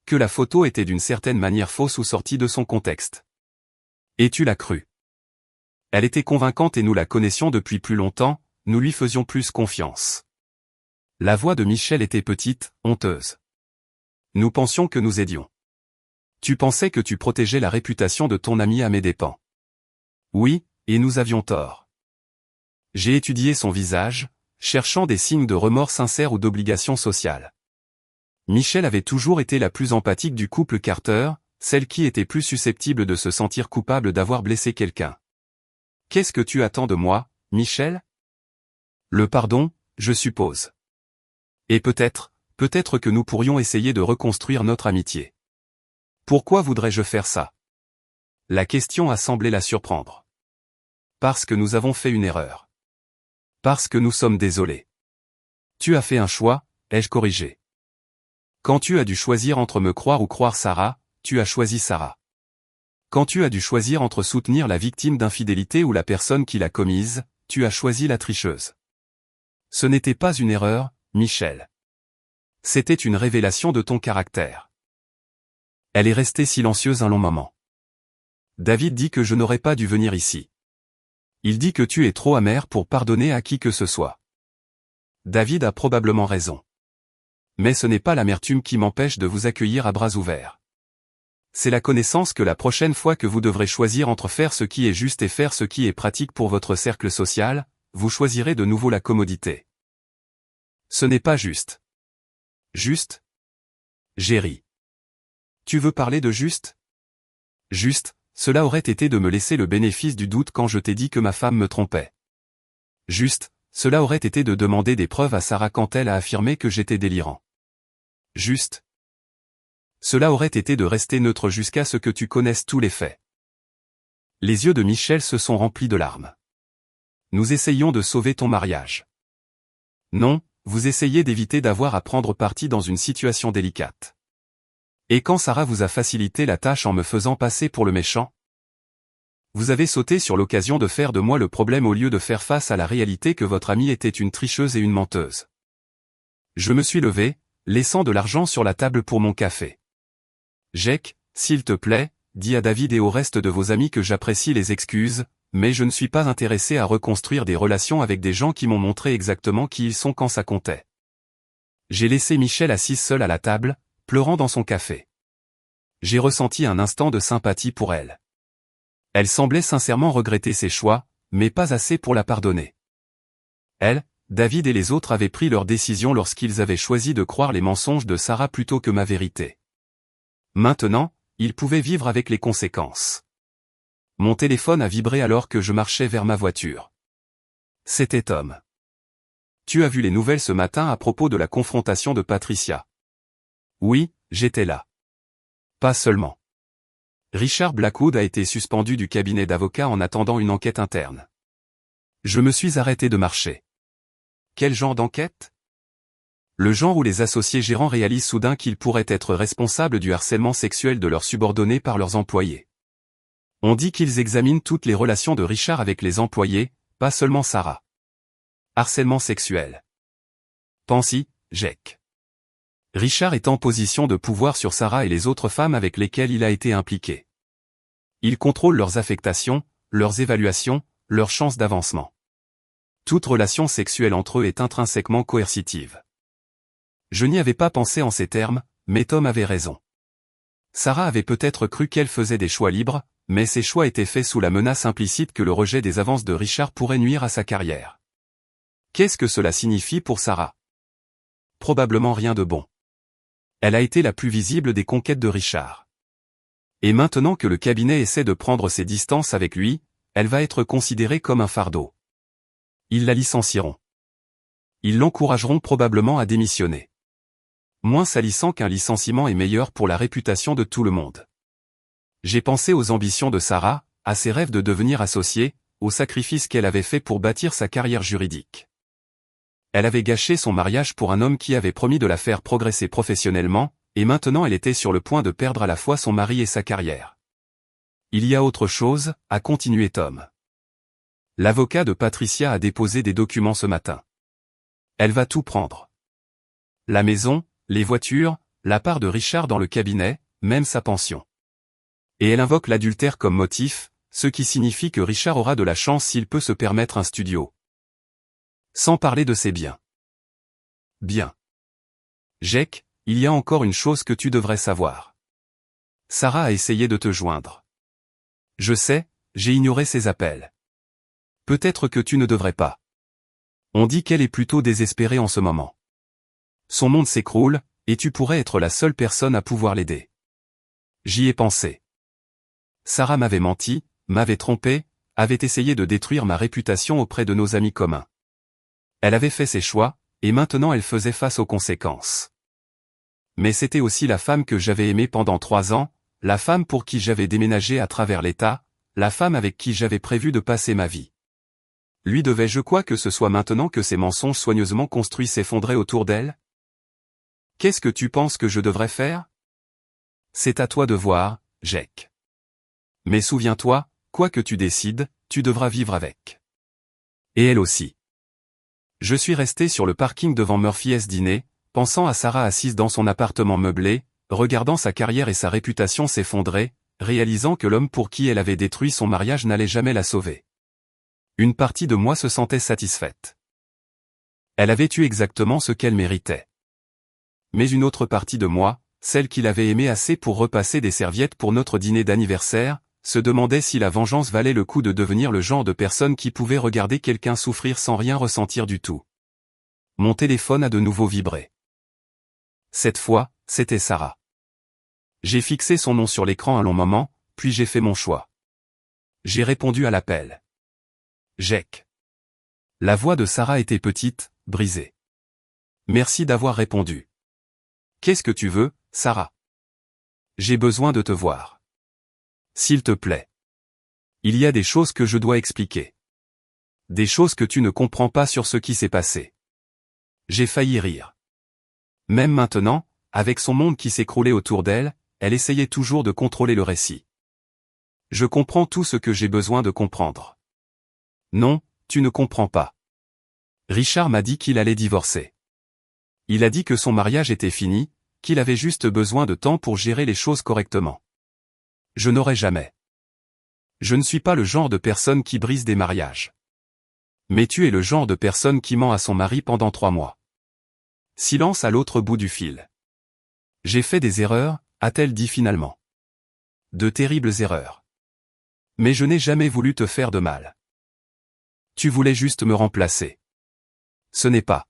Que la photo était d'une certaine manière fausse ou sortie de son contexte. Et tu l'as cru. Elle était convaincante et nous la connaissions depuis plus longtemps, nous lui faisions plus confiance. La voix de Michel était petite, honteuse. Nous pensions que nous aidions. Tu pensais que tu protégeais la réputation de ton ami à mes dépens. Oui, et nous avions tort. J'ai étudié son visage, cherchant des signes de remords sincères ou d'obligation sociale. Michelle avait toujours été la plus empathique du couple Carter, celle qui était plus susceptible de se sentir coupable d'avoir blessé quelqu'un. Qu'est-ce que tu attends de moi, Michelle? Le pardon, je suppose. Et peut-être que nous pourrions essayer de reconstruire notre amitié. Pourquoi voudrais-je faire ça? La question a semblé la surprendre. Parce que nous avons fait une erreur. Parce que nous sommes désolés. Tu as fait un choix, ai-je corrigé. Quand tu as dû choisir entre me croire ou croire Sarah, tu as choisi Sarah. Quand tu as dû choisir entre soutenir la victime d'infidélité ou la personne qui l'a commise, tu as choisi la tricheuse. Ce n'était pas une erreur, Michelle. C'était une révélation de ton caractère. Elle est restée silencieuse un long moment. David dit que je n'aurais pas dû venir ici. Il dit que tu es trop amer pour pardonner à qui que ce soit. David a probablement raison. Mais ce n'est pas l'amertume qui m'empêche de vous accueillir à bras ouverts. C'est la connaissance que la prochaine fois que vous devrez choisir entre faire ce qui est juste et faire ce qui est pratique pour votre cercle social, vous choisirez de nouveau la commodité. Ce n'est pas juste. Juste? J'ai ri. Tu veux parler de juste? Juste, cela aurait été de me laisser le bénéfice du doute quand je t'ai dit que ma femme me trompait. Juste, cela aurait été de demander des preuves à Sarah quand elle a affirmé que j'étais délirant. Juste. Cela aurait été de rester neutre jusqu'à ce que tu connaisses tous les faits. Les yeux de Michelle se sont remplis de larmes. Nous essayons de sauver ton mariage. Non, vous essayez d'éviter d'avoir à prendre parti dans une situation délicate. Et quand Sarah vous a facilité la tâche en me faisant passer pour le méchant? Vous avez sauté sur l'occasion de faire de moi le problème au lieu de faire face à la réalité que votre amie était une tricheuse et une menteuse. Je me suis levé, laissant de l'argent sur la table pour mon café. Jake, s'il te plaît, dis à David et au reste de vos amis que j'apprécie les excuses, mais je ne suis pas intéressé à reconstruire des relations avec des gens qui m'ont montré exactement qui ils sont quand ça comptait. J'ai laissé Michelle assise seule à la table, pleurant dans son café. J'ai ressenti un instant de sympathie pour elle. Elle semblait sincèrement regretter ses choix, mais pas assez pour la pardonner. Elle, David et les autres avaient pris leur décision lorsqu'ils avaient choisi de croire les mensonges de Sarah plutôt que ma vérité. Maintenant, ils pouvaient vivre avec les conséquences. Mon téléphone a vibré alors que je marchais vers ma voiture. C'était Tom. Tu as vu les nouvelles ce matin à propos de la confrontation de Patricia? Oui, j'étais là. Pas seulement. Richard Blackwood a été suspendu du cabinet d'avocats en attendant une enquête interne. Je me suis arrêté de marcher. Quel genre d'enquête? Le genre où les associés gérants réalisent soudain qu'ils pourraient être responsables du harcèlement sexuel de leurs subordonnés par leurs employés. On dit qu'ils examinent toutes les relations de Richard avec les employés, pas seulement Sarah. Harcèlement sexuel. Pense-y, Jake. Richard est en position de pouvoir sur Sarah et les autres femmes avec lesquelles il a été impliqué. Il contrôle leurs affectations, leurs évaluations, leurs chances d'avancement. Toute relation sexuelle entre eux est intrinsèquement coercitive. Je n'y avais pas pensé en ces termes, mais Tom avait raison. Sarah avait peut-être cru qu'elle faisait des choix libres, mais ces choix étaient faits sous la menace implicite que le rejet des avances de Richard pourrait nuire à sa carrière. Qu'est-ce que cela signifie pour Sarah? Probablement rien de bon. Elle a été la plus visible des conquêtes de Richard. Et maintenant que le cabinet essaie de prendre ses distances avec lui, elle va être considérée comme un fardeau. Ils la licencieront. Ils l'encourageront probablement à démissionner. Moins salissant qu'un licenciement est meilleur pour la réputation de tout le monde. J'ai pensé aux ambitions de Sarah, à ses rêves de devenir associée, aux sacrifices qu'elle avait fait pour bâtir sa carrière juridique. Elle avait gâché son mariage pour un homme qui avait promis de la faire progresser professionnellement, et maintenant elle était sur le point de perdre à la fois son mari et sa carrière. Il y a autre chose, a continué Tom. L'avocat de Patricia a déposé des documents ce matin. Elle va tout prendre. La maison, les voitures, la part de Richard dans le cabinet, même sa pension. Et elle invoque l'adultère comme motif, ce qui signifie que Richard aura de la chance s'il peut se permettre un studio. Sans parler de ses biens. Bien. Jake, il y a encore une chose que tu devrais savoir. Sarah a essayé de te joindre. Je sais, j'ai ignoré ses appels. Peut-être que tu ne devrais pas. On dit qu'elle est plutôt désespérée en ce moment. Son monde s'écroule, et tu pourrais être la seule personne à pouvoir l'aider. J'y ai pensé. Sarah m'avait menti, m'avait trompé, avait essayé de détruire ma réputation auprès de nos amis communs. Elle avait fait ses choix, et maintenant elle faisait face aux conséquences. Mais c'était aussi la femme que j'avais aimée pendant 3 ans, la femme pour qui j'avais déménagé à travers l'État, la femme avec qui j'avais prévu de passer ma vie. Lui devais-je quoi que ce soit maintenant que ces mensonges soigneusement construits s'effondraient autour d'elle? Qu'est-ce que tu penses que je devrais faire? C'est à toi de voir, Jake. Mais souviens-toi, quoi que tu décides, tu devras vivre avec. Et elle aussi. Je suis resté sur le parking devant Murphy's dîner, pensant à Sarah assise dans son appartement meublé, regardant sa carrière et sa réputation s'effondrer, réalisant que l'homme pour qui elle avait détruit son mariage n'allait jamais la sauver. Une partie de moi se sentait satisfaite. Elle avait eu exactement ce qu'elle méritait. Mais une autre partie de moi, celle qui l'avait aimée assez pour repasser des serviettes pour notre dîner d'anniversaire, se demandait si la vengeance valait le coup de devenir le genre de personne qui pouvait regarder quelqu'un souffrir sans rien ressentir du tout. Mon téléphone a de nouveau vibré. Cette fois, c'était Sarah. J'ai fixé son nom sur l'écran un long moment, puis j'ai fait mon choix. J'ai répondu à l'appel. Jake. La voix de Sarah était petite, brisée. Merci d'avoir répondu. Qu'est-ce que tu veux, Sarah? J'ai besoin de te voir. S'il te plaît. Il y a des choses que je dois expliquer. Des choses que tu ne comprends pas sur ce qui s'est passé. J'ai failli rire. Même maintenant, avec son monde qui s'écroulait autour d'elle, elle essayait toujours de contrôler le récit. Je comprends tout ce que j'ai besoin de comprendre. Non, tu ne comprends pas. Richard m'a dit qu'il allait divorcer. Il a dit que son mariage était fini, qu'il avait juste besoin de temps pour gérer les choses correctement. Je n'aurai jamais. Je ne suis pas le genre de personne qui brise des mariages. Mais tu es le genre de personne qui ment à son mari pendant 3 mois. Silence à l'autre bout du fil. J'ai fait des erreurs, a-t-elle dit finalement. De terribles erreurs. Mais je n'ai jamais voulu te faire de mal. Tu voulais juste me remplacer. Ce n'est pas.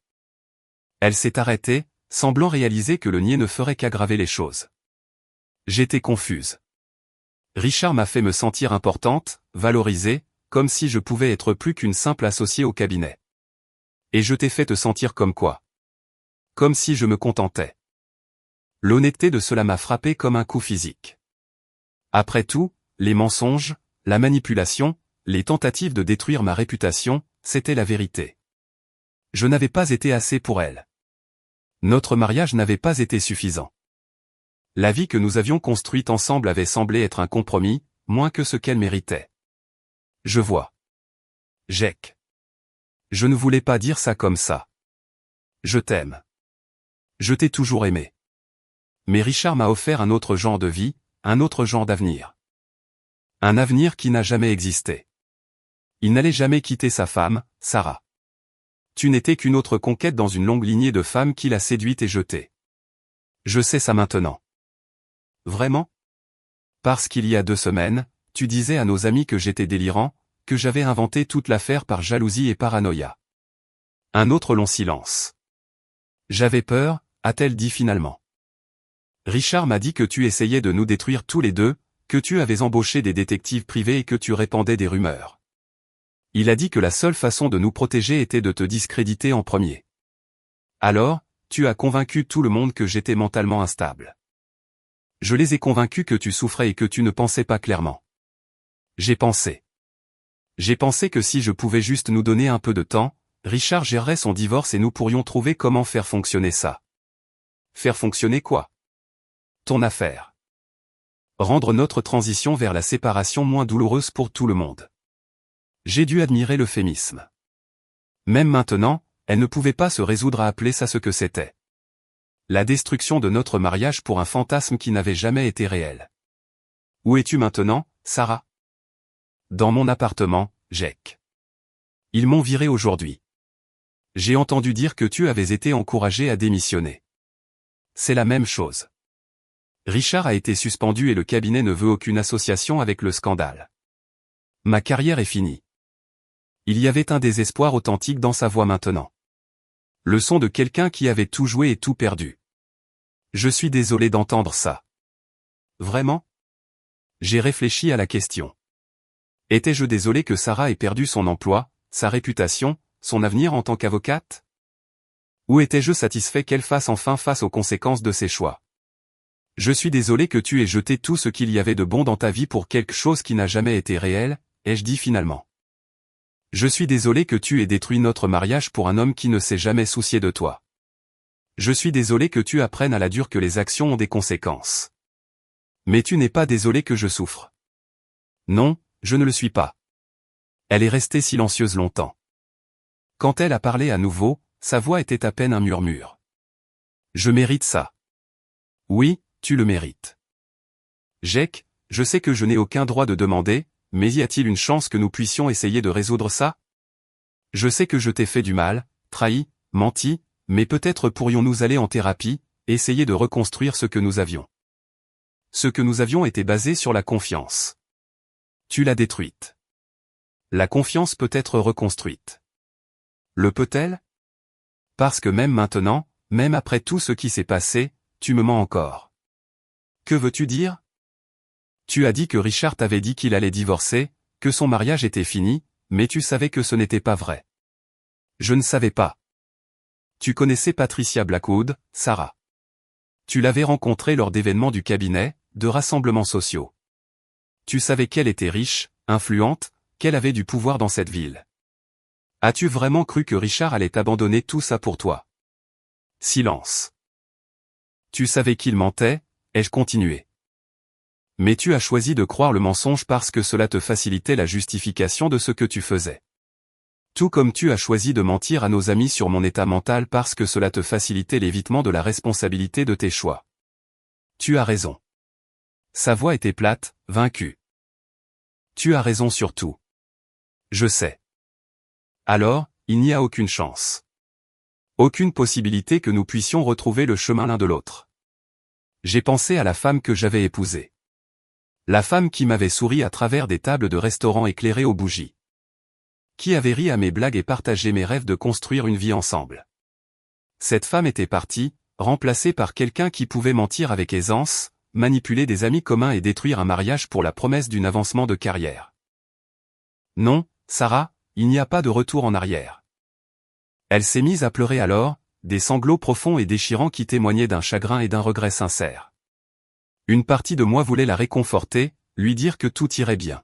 Elle s'est arrêtée, semblant réaliser que le niais ne ferait qu'aggraver les choses. J'étais confuse. Richard m'a fait me sentir importante, valorisée, comme si je pouvais être plus qu'une simple associée au cabinet. Et je t'ai fait te sentir comme quoi? Comme si je me contentais. L'honnêteté de cela m'a frappé comme un coup physique. Après tout, les mensonges, la manipulation, les tentatives de détruire ma réputation, c'était la vérité. Je n'avais pas été assez pour elle. Notre mariage n'avait pas été suffisant. La vie que nous avions construite ensemble avait semblé être un compromis, moins que ce qu'elle méritait. Je vois. Jake. Je ne voulais pas dire ça comme ça. Je t'aime. Je t'ai toujours aimé. Mais Richard m'a offert un autre genre de vie, un autre genre d'avenir. Un avenir qui n'a jamais existé. Il n'allait jamais quitter sa femme, Sarah. Tu n'étais qu'une autre conquête dans une longue lignée de femmes qu'il a séduites et jetées. Je sais ça maintenant. Vraiment? Parce qu'il y a 2 semaines, tu disais à nos amis que j'étais délirant, que j'avais inventé toute l'affaire par jalousie et paranoïa. Un autre long silence. J'avais peur, a-t-elle dit finalement. Richard m'a dit que tu essayais de nous détruire tous les deux, que tu avais embauché des détectives privés et que tu répandais des rumeurs. Il a dit que la seule façon de nous protéger était de te discréditer en premier. Alors, tu as convaincu tout le monde que j'étais mentalement instable. Je les ai convaincus que tu souffrais et que tu ne pensais pas clairement. J'ai pensé. J'ai pensé que si je pouvais juste nous donner un peu de temps, Richard gérerait son divorce et nous pourrions trouver comment faire fonctionner ça. Faire fonctionner quoi? Ton affaire. Rendre notre transition vers la séparation moins douloureuse pour tout le monde. J'ai dû admirer l'euphémisme. Même maintenant, elle ne pouvait pas se résoudre à appeler ça ce que c'était. La destruction de notre mariage pour un fantasme qui n'avait jamais été réel. Où es-tu maintenant, Sarah? Dans mon appartement, Jake. Ils m'ont viré aujourd'hui. J'ai entendu dire que tu avais été encouragé à démissionner. C'est la même chose. Richard a été suspendu et le cabinet ne veut aucune association avec le scandale. Ma carrière est finie. Il y avait un désespoir authentique dans sa voix maintenant. Le son de quelqu'un qui avait tout joué et tout perdu. Je suis désolé d'entendre ça. Vraiment? J'ai réfléchi à la question. Étais-je désolé que Sarah ait perdu son emploi, sa réputation, son avenir en tant qu'avocate? Ou étais-je satisfait qu'elle fasse enfin face aux conséquences de ses choix? Je suis désolé que tu aies jeté tout ce qu'il y avait de bon dans ta vie pour quelque chose qui n'a jamais été réel, ai-je dit finalement. Je suis désolé que tu aies détruit notre mariage pour un homme qui ne s'est jamais soucié de toi. Je suis désolé que tu apprennes à la dure que les actions ont des conséquences. Mais tu n'es pas désolé que je souffre. Non, je ne le suis pas. Elle est restée silencieuse longtemps. Quand elle a parlé à nouveau, sa voix était à peine un murmure. Je mérite ça. Oui, tu le mérites. Jake, je sais que je n'ai aucun droit de demander, mais y a-t-il une chance que nous puissions essayer de résoudre ça? Je sais que je t'ai fait du mal, trahi, menti, mais peut-être pourrions-nous aller en thérapie, essayer de reconstruire ce que nous avions. Ce que nous avions était basé sur la confiance. Tu l'as détruite. La confiance peut être reconstruite. Le peut-elle? Parce que même maintenant, même après tout ce qui s'est passé, tu me mens encore. Que veux-tu dire? Tu as dit que Richard t'avait dit qu'il allait divorcer, que son mariage était fini, mais tu savais que ce n'était pas vrai. Je ne savais pas. Tu connaissais Patricia Blackwood, Sarah. Tu l'avais rencontrée lors d'événements du cabinet, de rassemblements sociaux. Tu savais qu'elle était riche, influente, qu'elle avait du pouvoir dans cette ville. As-tu vraiment cru que Richard allait abandonner tout ça pour toi? Silence. Tu savais qu'il mentait, ai-je continué. Mais tu as choisi de croire le mensonge parce que cela te facilitait la justification de ce que tu faisais. Tout comme tu as choisi de mentir à nos amis sur mon état mental parce que cela te facilitait l'évitement de la responsabilité de tes choix. Tu as raison. Sa voix était plate, vaincue. Tu as raison sur tout. Je sais. Alors, il n'y a aucune chance. Aucune possibilité que nous puissions retrouver le chemin l'un de l'autre. J'ai pensé à la femme que j'avais épousée. La femme qui m'avait souri à travers des tables de restaurant éclairées aux bougies. Qui avait ri à mes blagues et partagé mes rêves de construire une vie ensemble. Cette femme était partie, remplacée par quelqu'un qui pouvait mentir avec aisance, manipuler des amis communs et détruire un mariage pour la promesse d'un avancement de carrière. Non, Sarah, il n'y a pas de retour en arrière. Elle s'est mise à pleurer alors, des sanglots profonds et déchirants qui témoignaient d'un chagrin et d'un regret sincère. Une partie de moi voulait la réconforter, lui dire que tout irait bien.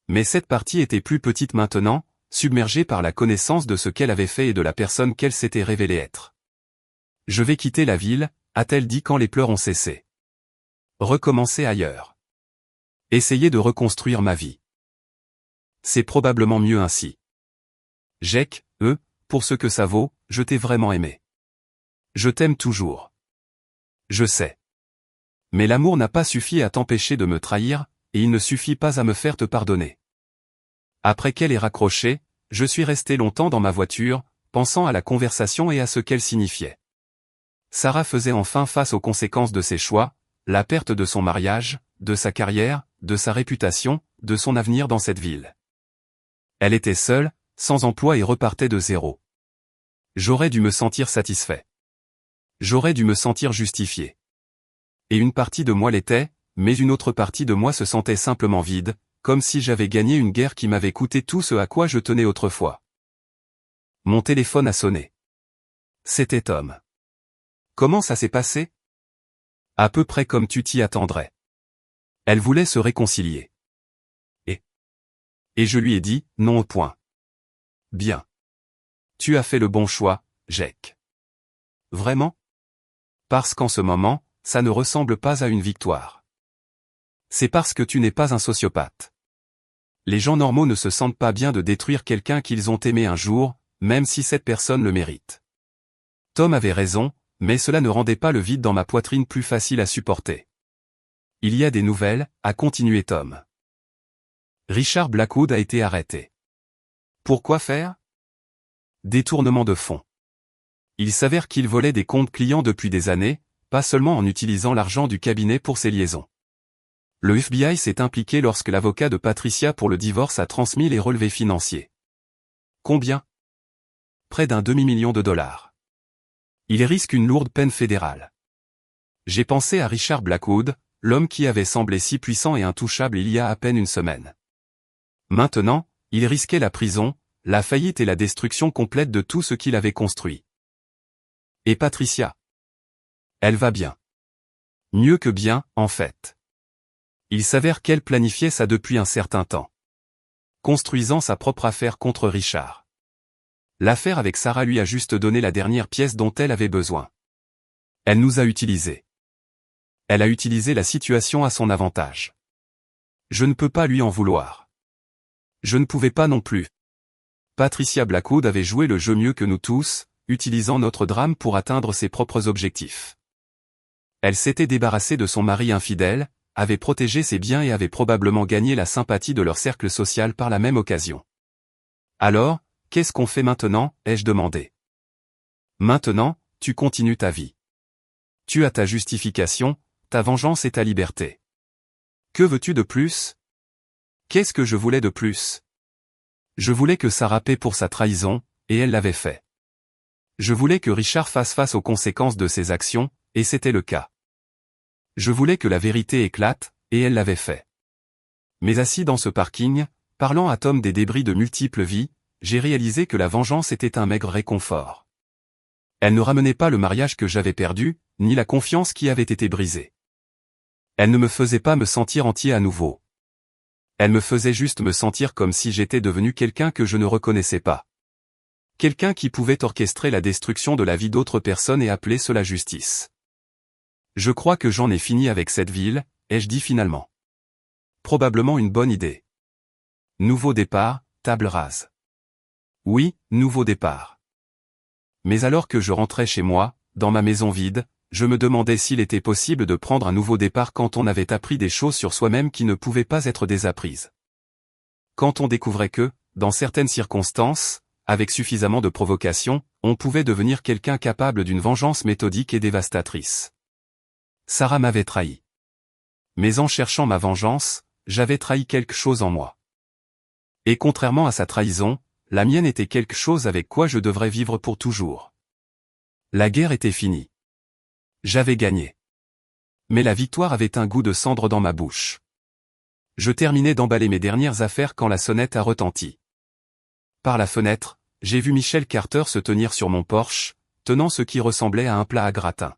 Mais cette partie était plus petite maintenant, submergée par la connaissance de ce qu'elle avait fait et de la personne qu'elle s'était révélée être. Je vais quitter la ville, a-t-elle dit quand les pleurs ont cessé. Recommencer ailleurs. Essayer de reconstruire ma vie. C'est probablement mieux ainsi. Jake, pour ce que ça vaut, je t'ai vraiment aimé. Je t'aime toujours. Je sais. Mais l'amour n'a pas suffi à t'empêcher de me trahir, et il ne suffit pas à me faire te pardonner. Après qu'elle ait raccroché, je suis resté longtemps dans ma voiture, pensant à la conversation et à ce qu'elle signifiait. Sarah faisait enfin face aux conséquences de ses choix, la perte de son mariage, de sa carrière, de sa réputation, de son avenir dans cette ville. Elle était seule, sans emploi et repartait de zéro. J'aurais dû me sentir satisfait. J'aurais dû me sentir justifié. Et une partie de moi l'était, mais une autre partie de moi se sentait simplement vide, comme si j'avais gagné une guerre qui m'avait coûté tout ce à quoi je tenais autrefois. Mon téléphone a sonné. C'était Tom. Comment ça s'est passé? À peu près comme tu t'y attendrais. Elle voulait se réconcilier. Et je lui ai dit, non au point. Bien. Tu as fait le bon choix, Jake. Vraiment? Parce qu'en ce moment, ça ne ressemble pas à une victoire. C'est parce que tu n'es pas un sociopathe. Les gens normaux ne se sentent pas bien de détruire quelqu'un qu'ils ont aimé un jour, même si cette personne le mérite. Tom avait raison, mais cela ne rendait pas le vide dans ma poitrine plus facile à supporter. Il y a des nouvelles, a continué Tom. Richard Blackwood a été arrêté. Pourquoi faire? Détournement de fonds. Il s'avère qu'il volait des comptes clients depuis des années, pas seulement en utilisant l'argent du cabinet pour ses liaisons. Le FBI s'est impliqué lorsque l'avocat de Patricia pour le divorce a transmis les relevés financiers. Combien? Près d'un demi-million de dollars. Il risque une lourde peine fédérale. J'ai pensé à Richard Blackwood, l'homme qui avait semblé si puissant et intouchable il y a à peine une semaine. Maintenant, il risquait la prison, la faillite et la destruction complète de tout ce qu'il avait construit. Et Patricia? Elle va bien. Mieux que bien, en fait. Il s'avère qu'elle planifiait ça depuis un certain temps. Construisant sa propre affaire contre Richard. L'affaire avec Sarah lui a juste donné la dernière pièce dont elle avait besoin. Elle nous a utilisés. Elle a utilisé la situation à son avantage. Je ne peux pas lui en vouloir. Je ne pouvais pas non plus. Patricia Blackwood avait joué le jeu mieux que nous tous, utilisant notre drame pour atteindre ses propres objectifs. Elle s'était débarrassée de son mari infidèle, avait protégé ses biens et avait probablement gagné la sympathie de leur cercle social par la même occasion. Alors, qu'est-ce qu'on fait maintenant, ai-je demandé. Maintenant, tu continues ta vie. Tu as ta justification, ta vengeance et ta liberté. Que veux-tu de plus? Qu'est-ce que je voulais de plus? Je voulais que Sarah paie pour sa trahison, et elle l'avait fait. Je voulais que Richard fasse face aux conséquences de ses actions, et c'était le cas. Je voulais que la vérité éclate, et elle l'avait fait. Mais assis dans ce parking, parlant à Tom des débris de multiples vies, j'ai réalisé que la vengeance était un maigre réconfort. Elle ne ramenait pas le mariage que j'avais perdu, ni la confiance qui avait été brisée. Elle ne me faisait pas me sentir entier à nouveau. Elle me faisait juste me sentir comme si j'étais devenu quelqu'un que je ne reconnaissais pas. Quelqu'un qui pouvait orchestrer la destruction de la vie d'autres personnes et appeler cela justice. Je crois que j'en ai fini avec cette ville, ai-je dit finalement. Probablement une bonne idée. Nouveau départ, table rase. Oui, nouveau départ. Mais alors que je rentrais chez moi, dans ma maison vide, je me demandais s'il était possible de prendre un nouveau départ quand on avait appris des choses sur soi-même qui ne pouvaient pas être désapprises. Quand on découvrait que, dans certaines circonstances, avec suffisamment de provocation, on pouvait devenir quelqu'un capable d'une vengeance méthodique et dévastatrice. Sarah m'avait trahi. Mais en cherchant ma vengeance, j'avais trahi quelque chose en moi. Et contrairement à sa trahison, la mienne était quelque chose avec quoi je devrais vivre pour toujours. La guerre était finie. J'avais gagné. Mais la victoire avait un goût de cendre dans ma bouche. Je terminais d'emballer mes dernières affaires quand la sonnette a retenti. Par la fenêtre, j'ai vu Michel Carter se tenir sur mon porche, tenant ce qui ressemblait à un plat à gratin.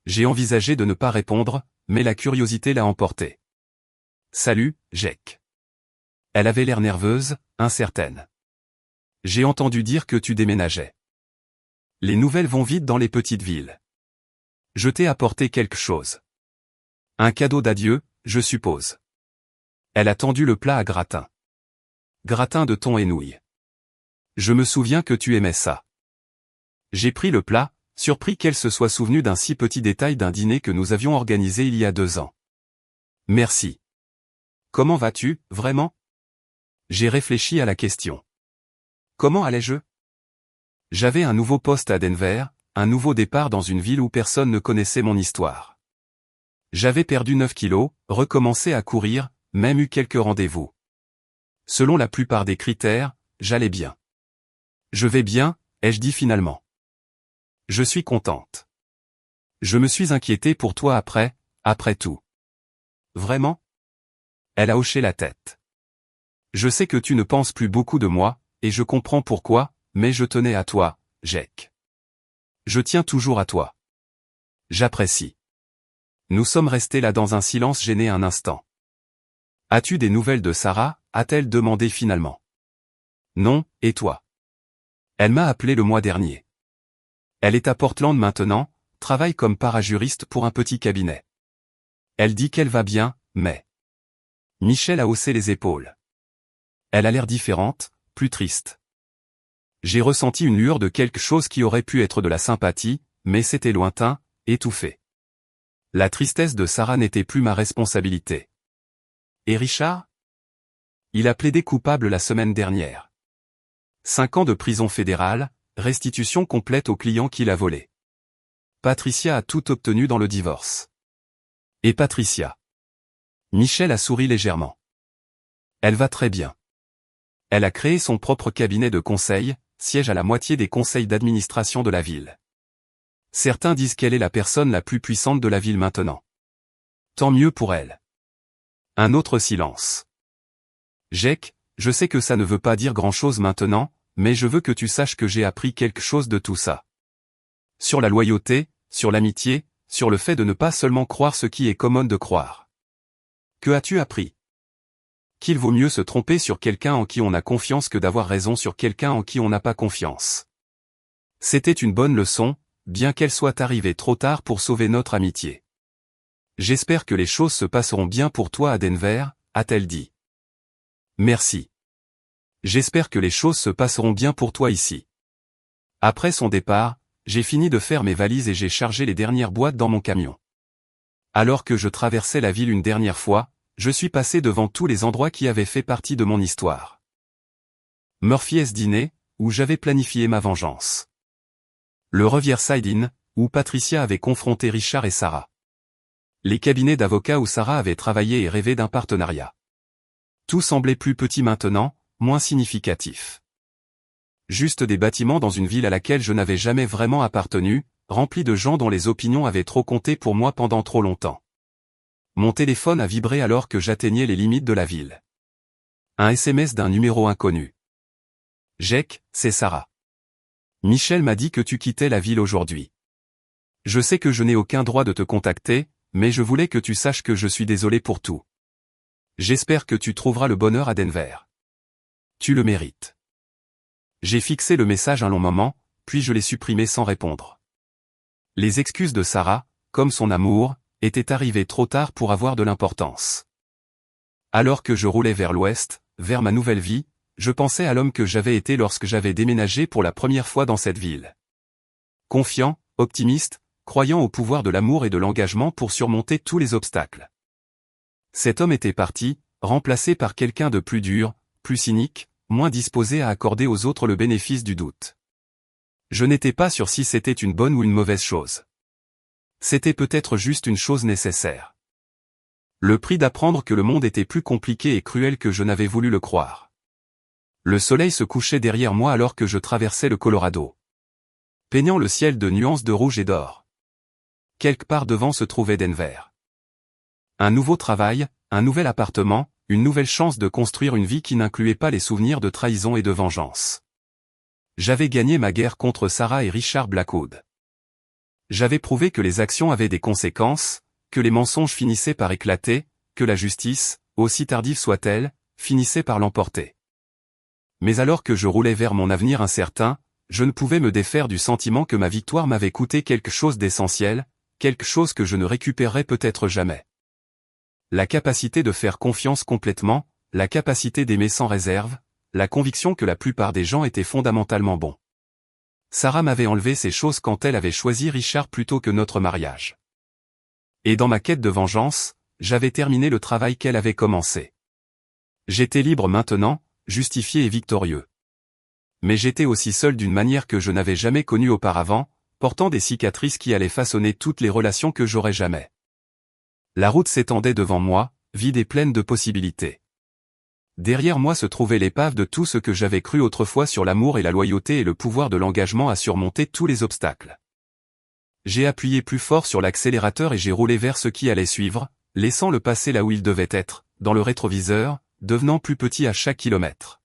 J'ai envisagé de ne pas répondre, mais la curiosité l'a emporté. « Salut, Jake. » Elle avait l'air nerveuse, incertaine. « J'ai entendu dire que tu déménageais. Les nouvelles vont vite dans les petites villes. Je t'ai apporté quelque chose. Un cadeau d'adieu, je suppose. » Elle a tendu le plat à gratin. Gratin de thon et nouilles. Je me souviens que tu aimais ça. J'ai pris le plat, surpris qu'elle se soit souvenue d'un si petit détail d'un dîner que nous avions organisé il y a 2 ans. Merci. Comment vas-tu, vraiment? J'ai réfléchi à la question. Comment allais-je? J'avais un nouveau poste à Denver, un nouveau départ dans une ville où personne ne connaissait mon histoire. J'avais perdu 9 kilos, recommencé à courir, même eu quelques rendez-vous. Selon la plupart des critères, j'allais bien. Je vais bien, ai-je dit finalement. Je suis contente. Je me suis inquiété pour toi après tout. Vraiment? Elle a hoché la tête. Je sais que tu ne penses plus beaucoup de moi, et je comprends pourquoi, mais je tenais à toi, Jake. Je tiens toujours à toi. J'apprécie. Nous sommes restés là dans un silence gêné un instant. As-tu des nouvelles de Sarah, a-t-elle demandé finalement. Non, et toi? Elle m'a appelé le mois dernier. Elle est à Portland maintenant, travaille comme parajuriste pour un petit cabinet. Elle dit qu'elle va bien, mais... Michel a haussé les épaules. Elle a l'air différente, plus triste. J'ai ressenti une lueur de quelque chose qui aurait pu être de la sympathie, mais c'était lointain, étouffé. La tristesse de Sarah n'était plus ma responsabilité. Et Richard? Il a plaidé coupable la semaine dernière. 5 ans de prison fédérale, restitution complète au client qui l'a volé. Patricia a tout obtenu dans le divorce. Et Patricia? Michel a souri légèrement. Elle va très bien. Elle a créé son propre cabinet de conseil, siège à la moitié des conseils d'administration de la ville. Certains disent qu'elle est la personne la plus puissante de la ville maintenant. Tant mieux pour elle. Un autre silence. Jake, je sais que ça ne veut pas dire grand-chose maintenant, mais je veux que tu saches que j'ai appris quelque chose de tout ça. Sur la loyauté, sur l'amitié, sur le fait de ne pas seulement croire ce qui est commun de croire. Que as-tu appris? Qu'il vaut mieux se tromper sur quelqu'un en qui on a confiance que d'avoir raison sur quelqu'un en qui on n'a pas confiance. C'était une bonne leçon, bien qu'elle soit arrivée trop tard pour sauver notre amitié. J'espère que les choses se passeront bien pour toi à Denver, a-t-elle dit. Merci. J'espère que les choses se passeront bien pour toi ici. Après son départ, j'ai fini de faire mes valises et j'ai chargé les dernières boîtes dans mon camion. Alors que je traversais la ville une dernière fois, je suis passé devant tous les endroits qui avaient fait partie de mon histoire. Murphy's Diner, où j'avais planifié ma vengeance. Le Riverside Inn, où Patricia avait confronté Richard et Sarah. Les cabinets d'avocats où Sarah avait travaillé et rêvé d'un partenariat. Tout semblait plus petit maintenant, moins significatif. Juste des bâtiments dans une ville à laquelle je n'avais jamais vraiment appartenu, remplis de gens dont les opinions avaient trop compté pour moi pendant trop longtemps. Mon téléphone a vibré alors que j'atteignais les limites de la ville. Un SMS d'un numéro inconnu. Jake, c'est Sarah. Michel m'a dit que tu quittais la ville aujourd'hui. Je sais que je n'ai aucun droit de te contacter, mais je voulais que tu saches que je suis désolé pour tout. J'espère que tu trouveras le bonheur à Denver. Tu le mérites. J'ai fixé le message un long moment, puis je l'ai supprimé sans répondre. Les excuses de Sarah, comme son amour, étaient arrivées trop tard pour avoir de l'importance. Alors que je roulais vers l'ouest, vers ma nouvelle vie, je pensais à l'homme que j'avais été lorsque j'avais déménagé pour la première fois dans cette ville. Confiant, optimiste, croyant au pouvoir de l'amour et de l'engagement pour surmonter tous les obstacles. Cet homme était parti, remplacé par quelqu'un de plus dur, plus cynique, moins disposé à accorder aux autres le bénéfice du doute. Je n'étais pas sûr si c'était une bonne ou une mauvaise chose. C'était peut-être juste une chose nécessaire. Le prix d'apprendre que le monde était plus compliqué et cruel que je n'avais voulu le croire. Le soleil se couchait derrière moi alors que je traversais le Colorado. Peignant le ciel de nuances de rouge et d'or. Quelque part devant se trouvait Denver. Un nouveau travail, un nouvel appartement, une nouvelle chance de construire une vie qui n'incluait pas les souvenirs de trahison et de vengeance. J'avais gagné ma guerre contre Sarah et Richard Blackwood. J'avais prouvé que les actions avaient des conséquences, que les mensonges finissaient par éclater, que la justice, aussi tardive soit-elle, finissait par l'emporter. Mais alors que je roulais vers mon avenir incertain, je ne pouvais me défaire du sentiment que ma victoire m'avait coûté quelque chose d'essentiel, quelque chose que je ne récupérerais peut-être jamais. La capacité de faire confiance complètement, la capacité d'aimer sans réserve, la conviction que la plupart des gens étaient fondamentalement bons. Sarah m'avait enlevé ces choses quand elle avait choisi Richard plutôt que notre mariage. Et dans ma quête de vengeance, j'avais terminé le travail qu'elle avait commencé. J'étais libre maintenant, justifié et victorieux. Mais j'étais aussi seul d'une manière que je n'avais jamais connue auparavant, portant des cicatrices qui allaient façonner toutes les relations que j'aurais jamais. La route s'étendait devant moi, vide et pleine de possibilités. Derrière moi se trouvait l'épave de tout ce que j'avais cru autrefois sur l'amour et la loyauté et le pouvoir de l'engagement à surmonter tous les obstacles. J'ai appuyé plus fort sur l'accélérateur et j'ai roulé vers ce qui allait suivre, laissant le passé là où il devait être, dans le rétroviseur, devenant plus petit à chaque kilomètre.